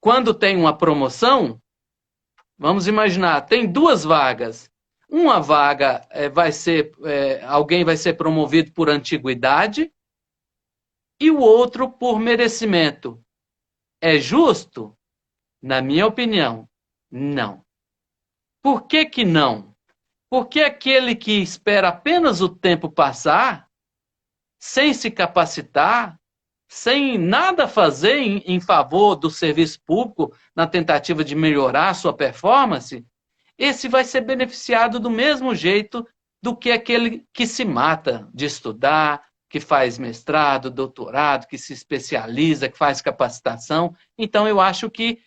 Quando tem uma promoção, vamos imaginar, tem duas vagas. Uma vaga alguém vai ser promovido por antiguidade e o outro por merecimento. É justo? Na minha opinião, não. Por que que não? Porque aquele que espera apenas o tempo passar, sem se capacitar, sem nada fazer em favor do serviço público, na tentativa de melhorar a sua performance, esse vai ser beneficiado do mesmo jeito do que aquele que se mata de estudar, que faz mestrado, doutorado, que se especializa, que faz capacitação. Então, eu acho que,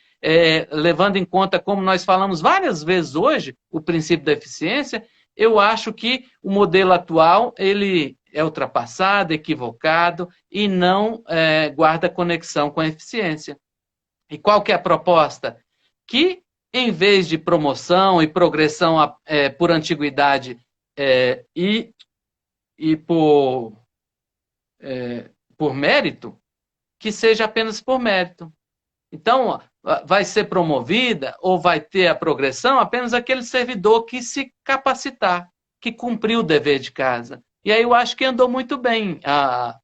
levando em conta, como nós falamos várias vezes hoje, o princípio da eficiência, eu acho que o modelo atual ele é ultrapassado, equivocado e não guarda conexão com a eficiência. E qual que é a proposta? Que, em vez de promoção e progressão por antiguidade e por mérito, que seja apenas por mérito. Então, vai ser promovida ou vai ter a progressão apenas aquele servidor que se capacitar, que cumpriu o dever de casa. E aí eu acho que andou muito bem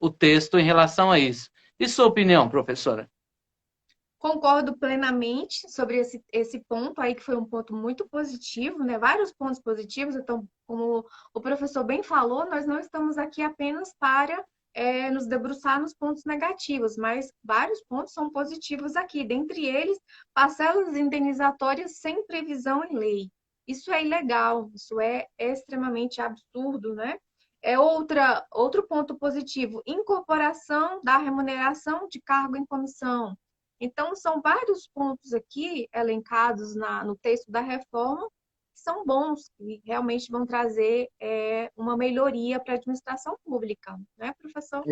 o texto em relação a isso. E sua opinião, professora? Concordo plenamente sobre esse ponto aí, que foi um ponto muito positivo, né? Vários pontos positivos. Então, como o professor bem falou, nós não estamos aqui apenas para nos debruçar nos pontos negativos, mas vários pontos são positivos aqui. Dentre eles, parcelas indenizatórias sem previsão em lei. Isso é ilegal, isso é extremamente absurdo, né? Outro ponto positivo: incorporação da remuneração de cargo em comissão. Então, são vários pontos aqui elencados no texto da reforma que são bons e realmente vão trazer uma melhoria para a administração pública, né, professor?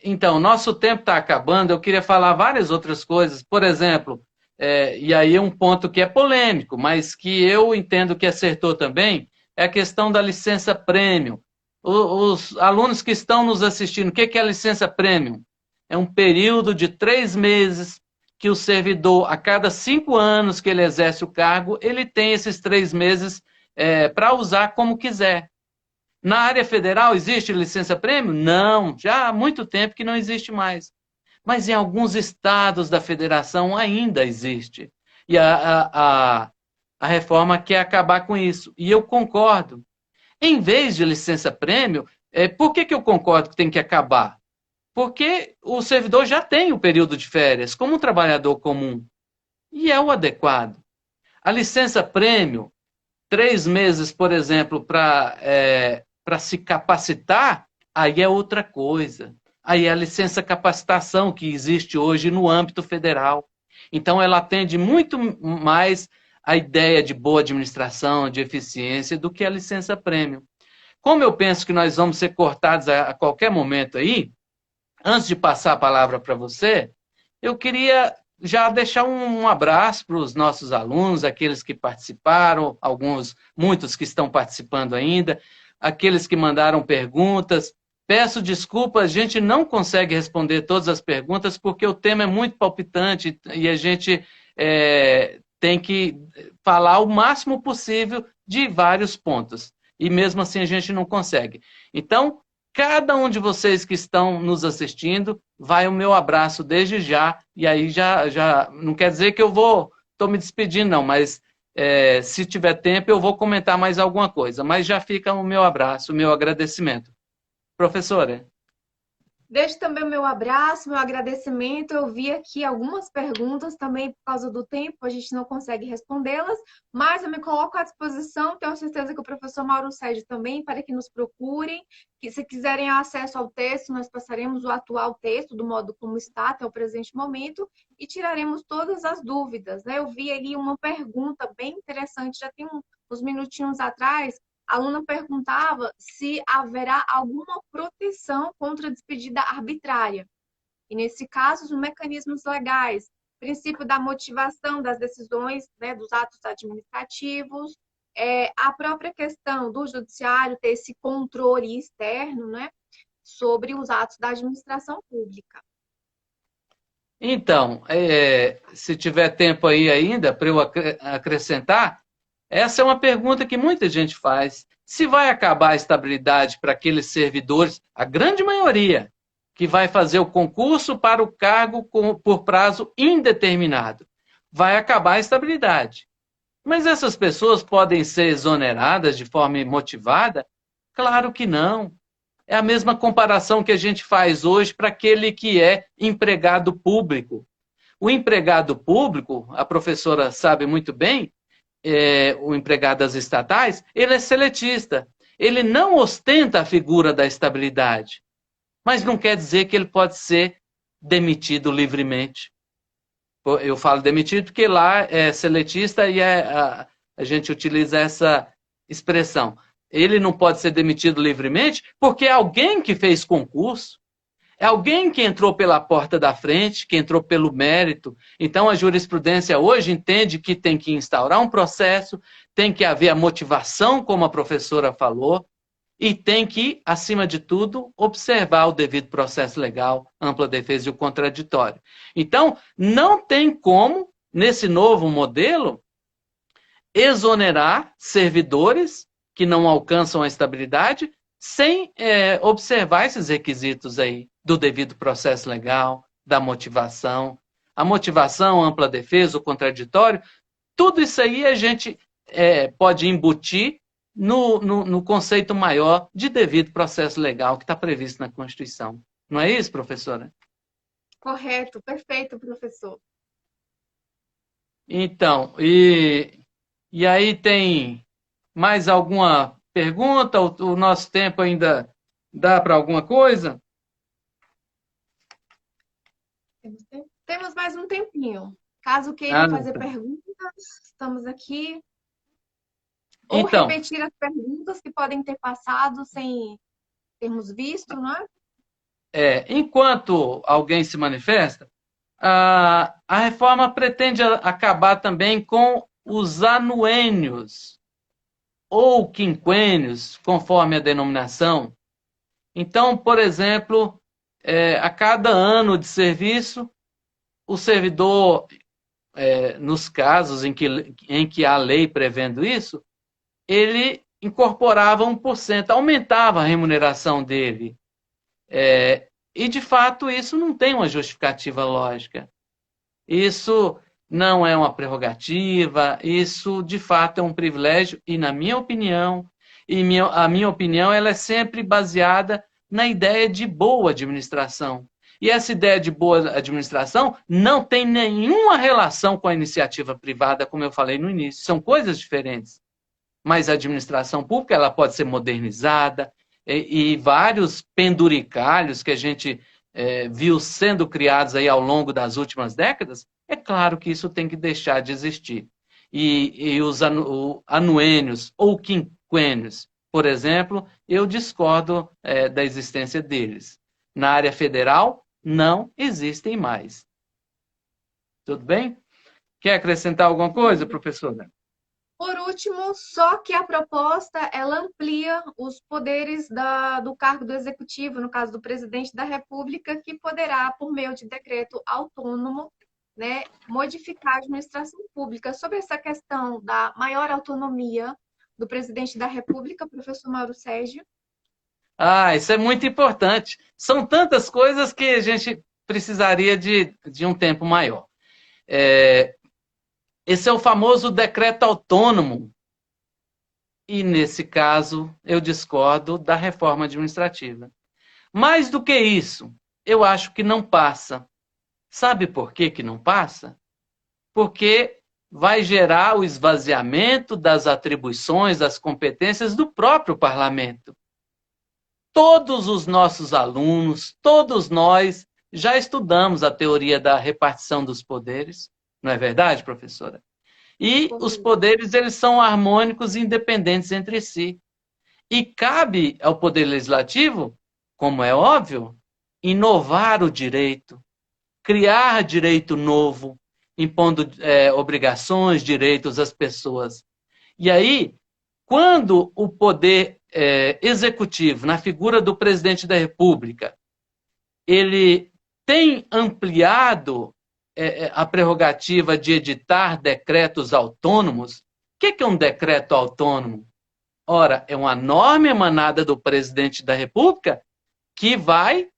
Então, nosso tempo está acabando. Eu queria falar várias outras coisas. Por exemplo, e aí um ponto que é polêmico, mas que eu entendo que acertou também, é a questão da licença prêmio. Os alunos que estão nos assistindo, o que é a licença prêmio? É um período de 3 meses que o servidor, a cada 5 anos que ele exerce o cargo, ele tem esses 3 meses para usar como quiser. Na área federal existe licença prêmio? Não, já há muito tempo que não existe mais. mas em alguns estados da federação ainda existe. E a reforma quer acabar com isso. E eu concordo. Em vez de licença-prêmio, por que eu concordo que tem que acabar? Porque o servidor já tem o período de férias, como um trabalhador comum. E é o adequado. A licença-prêmio, 3 meses, por exemplo, para se capacitar, aí é outra coisa. Aí é a licença-capacitação que existe hoje no âmbito federal. Então, ela atende muito mais a ideia de boa administração, de eficiência, do que a licença-prêmio. Como eu penso que nós vamos ser cortados a qualquer momento aí, antes de passar a palavra para você, eu queria já deixar um abraço para os nossos alunos, aqueles que participaram, muitos que estão participando ainda, aqueles que mandaram perguntas. Peço desculpas, a gente não consegue responder todas as perguntas porque o tema é muito palpitante e a gente tem que falar o máximo possível de vários pontos. E mesmo assim a gente não consegue. Então, cada um de vocês que estão nos assistindo, vai o meu abraço desde já. E aí já não quer dizer que estou me despedindo não, mas se tiver tempo eu vou comentar mais alguma coisa. Mas já fica o meu abraço, o meu agradecimento. Professora. Deixo também o meu abraço, meu agradecimento. Eu vi aqui algumas perguntas também por causa do tempo, a gente não consegue respondê-las, mas eu me coloco à disposição. Tenho certeza que o professor Mauro Sérgio também, para que nos procurem, que se quiserem acesso ao texto, nós passaremos o atual texto do modo como está até o presente momento e tiraremos todas as dúvidas, né? Eu vi ali uma pergunta bem interessante, já tem uns minutinhos atrás. A aluna perguntava se haverá alguma proteção contra a despedida arbitrária. E, nesse caso, os mecanismos legais, princípio da motivação das decisões, né, dos atos administrativos, a própria questão do judiciário ter esse controle externo, né, sobre os atos da administração pública. Então, se tiver tempo aí ainda para eu acrescentar, essa é uma pergunta que muita gente faz. Se vai acabar a estabilidade para aqueles servidores, a grande maioria, que vai fazer o concurso para o cargo por prazo indeterminado, vai acabar a estabilidade. Mas essas pessoas podem ser exoneradas de forma motivada? Claro que não. É a mesma comparação que a gente faz hoje para aquele que é empregado público. O empregado público, a professora sabe muito bem, o empregado das estatais, ele é seletista. Ele não ostenta a figura da estabilidade. Mas não quer dizer que ele pode ser demitido livremente. Eu falo demitido porque lá é seletista e a gente utiliza essa expressão. Ele não pode ser demitido livremente porque é alguém que fez concurso. É alguém que entrou pela porta da frente, que entrou pelo mérito. Então, a jurisprudência hoje entende que tem que instaurar um processo, tem que haver a motivação, como a professora falou, e tem que, acima de tudo, observar o devido processo legal, ampla defesa e o contraditório. Então, não tem como, nesse novo modelo, exonerar servidores que não alcançam a estabilidade sem observar esses requisitos aí do devido processo legal, da motivação. A motivação, ampla defesa, o contraditório, tudo isso aí a gente pode embutir no conceito maior de devido processo legal que está previsto na Constituição. Não é isso, professora? Correto, perfeito, professor. Então, e aí tem mais alguma pergunta? O nosso tempo ainda dá para alguma coisa? Temos mais um tempinho. Caso queiram fazer perguntas, estamos aqui. Ou então, repetir as perguntas que podem ter passado sem termos visto, não é? Enquanto alguém se manifesta, a reforma pretende acabar também com os anuênios ou quinquênios, conforme a denominação. Então, por exemplo, a cada ano de serviço, o servidor, nos casos em que há lei prevendo isso, ele incorporava 1%, aumentava a remuneração dele. E, de fato, isso não tem uma justificativa lógica. Isso não é uma prerrogativa, isso, de fato, é um privilégio, e, na minha opinião, a minha opinião ela é sempre baseada na ideia de boa administração. E essa ideia de boa administração não tem nenhuma relação com a iniciativa privada, como eu falei no início. São coisas diferentes. Mas a administração pública ela pode ser modernizada e vários penduricalhos que a gente viu sendo criados aí ao longo das últimas décadas, é claro que isso tem que deixar de existir. E os anuênios ou quinquênios, por exemplo, eu discordo da existência deles. Na área federal, não existem mais. Tudo bem? Quer acrescentar alguma coisa, professora? Por último, só que a proposta ela amplia os poderes do cargo do executivo, no caso do presidente da República, que poderá, por meio de decreto autônomo, né, modificar a administração pública. Sobre essa questão da maior autonomia do presidente da República, professor Mauro Sérgio. Ah, isso é muito importante. São tantas coisas que a gente precisaria de um tempo maior. Esse é o famoso decreto autônomo. E, nesse caso, eu discordo da reforma administrativa. Mais do que isso, eu acho que não passa. Sabe por que que não passa? Porque vai gerar o esvaziamento das atribuições, das competências do próprio parlamento. Todos os nossos alunos, todos nós, já estudamos a teoria da repartição dos poderes, não é verdade, professora? E os poderes, eles são harmônicos e independentes entre si. E cabe ao Poder Legislativo, como é óbvio, inovar o direito, criar direito novo, impondo obrigações, direitos às pessoas. E aí, quando o Poder Executivo, na figura do Presidente da República, ele tem ampliado a prerrogativa de editar decretos autônomos. O que é um decreto autônomo? Ora, é uma norma emanada do presidente da República que vai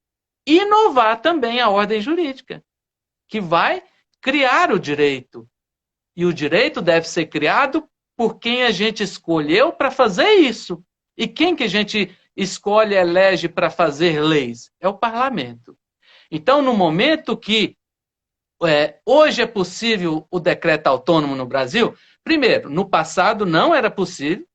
inovar também a ordem jurídica, que vai criar o direito. E o direito deve ser criado por quem a gente escolheu para fazer isso. E quem que a gente escolhe, elege para fazer leis? É o parlamento. Então, no momento que hoje é possível o decreto autônomo no Brasil, primeiro, no passado não era possível,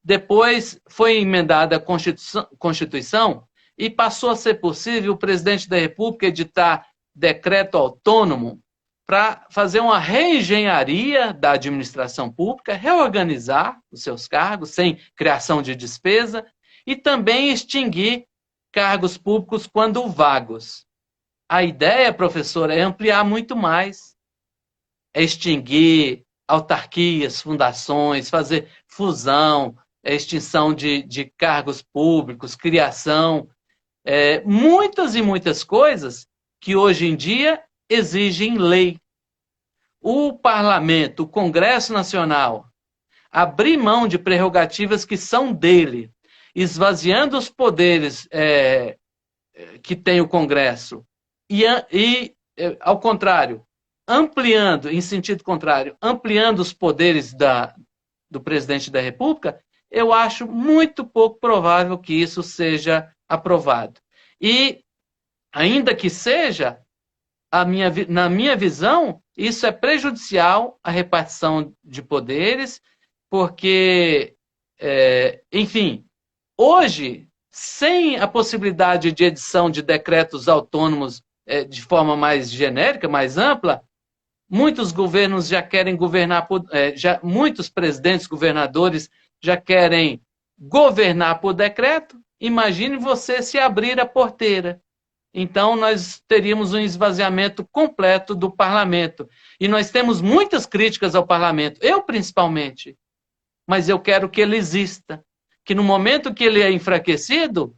depois foi emendada a Constituição e passou a ser possível o presidente da República editar decreto autônomo para fazer uma reengenharia da administração pública, reorganizar os seus cargos sem criação de despesa e também extinguir cargos públicos quando vagos. A ideia, professora, é ampliar muito mais. É extinguir autarquias, fundações, fazer fusão, extinção de cargos públicos, criação, muitas e muitas coisas que hoje em dia exigem lei. O parlamento, o Congresso Nacional, abrir mão de prerrogativas que são dele, esvaziando os poderes que tem o Congresso, e ao contrário, ampliando, em sentido contrário, ampliando os poderes do presidente da República, eu acho muito pouco provável que isso seja aprovado. E, ainda que seja, na minha visão, isso é prejudicial à repartição de poderes, porque, enfim, hoje, sem a possibilidade de edição de decretos autônomos de forma mais genérica, mais ampla, muitos governos já querem governar, muitos presidentes, governadores já querem governar por decreto. Imagine você se abrir a porteira. Então, nós teríamos um esvaziamento completo do parlamento. E nós temos muitas críticas ao parlamento, eu principalmente. Mas eu quero que ele exista. Que no momento que ele é enfraquecido,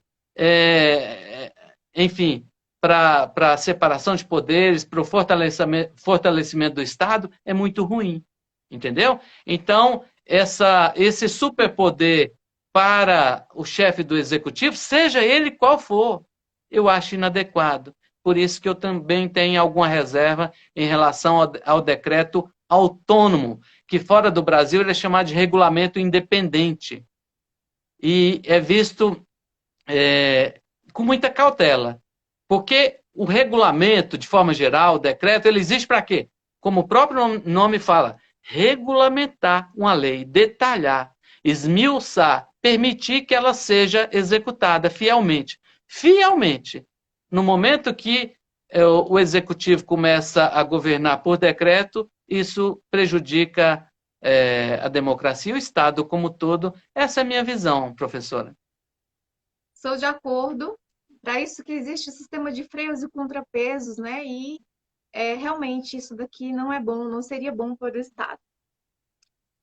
enfim, para a separação de poderes, para o fortalecimento do Estado, é muito ruim. Entendeu? Então, esse superpoder para o chefe do executivo, seja ele qual for, eu acho inadequado. Por isso que eu também tenho alguma reserva em relação ao decreto autônomo, que fora do Brasil ele é chamado de regulamento independente. E é visto com muita cautela. Porque o regulamento, de forma geral, o decreto, ele existe para quê? Como o próprio nome fala, regulamentar uma lei, detalhar, esmiuçar, permitir que ela seja executada fielmente. Fielmente. No momento que o executivo começa a governar por decreto, isso prejudica a democracia e o Estado como um todo. Essa é a minha visão, professora. Sou de acordo. Para isso que existe o sistema de freios e contrapesos, né? E realmente isso daqui não é bom, não seria bom para o Estado.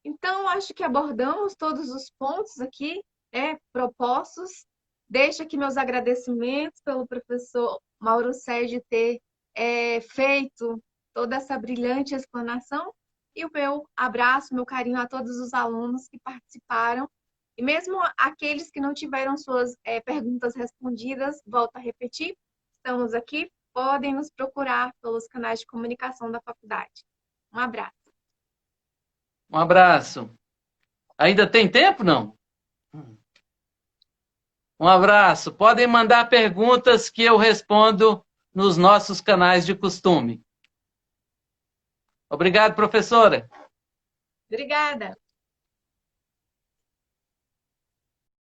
Então, acho que abordamos todos os pontos aqui propostos. Deixo aqui meus agradecimentos pelo professor Mauro Sérgio ter feito toda essa brilhante explanação e o meu abraço, meu carinho a todos os alunos que participaram. E mesmo aqueles que não tiveram suas perguntas respondidas, volto a repetir, estamos aqui, podem nos procurar pelos canais de comunicação da faculdade. Um abraço. Um abraço. Ainda tem tempo, não? Um abraço. Podem mandar perguntas que eu respondo nos nossos canais de costume. Obrigado, professora. Obrigada.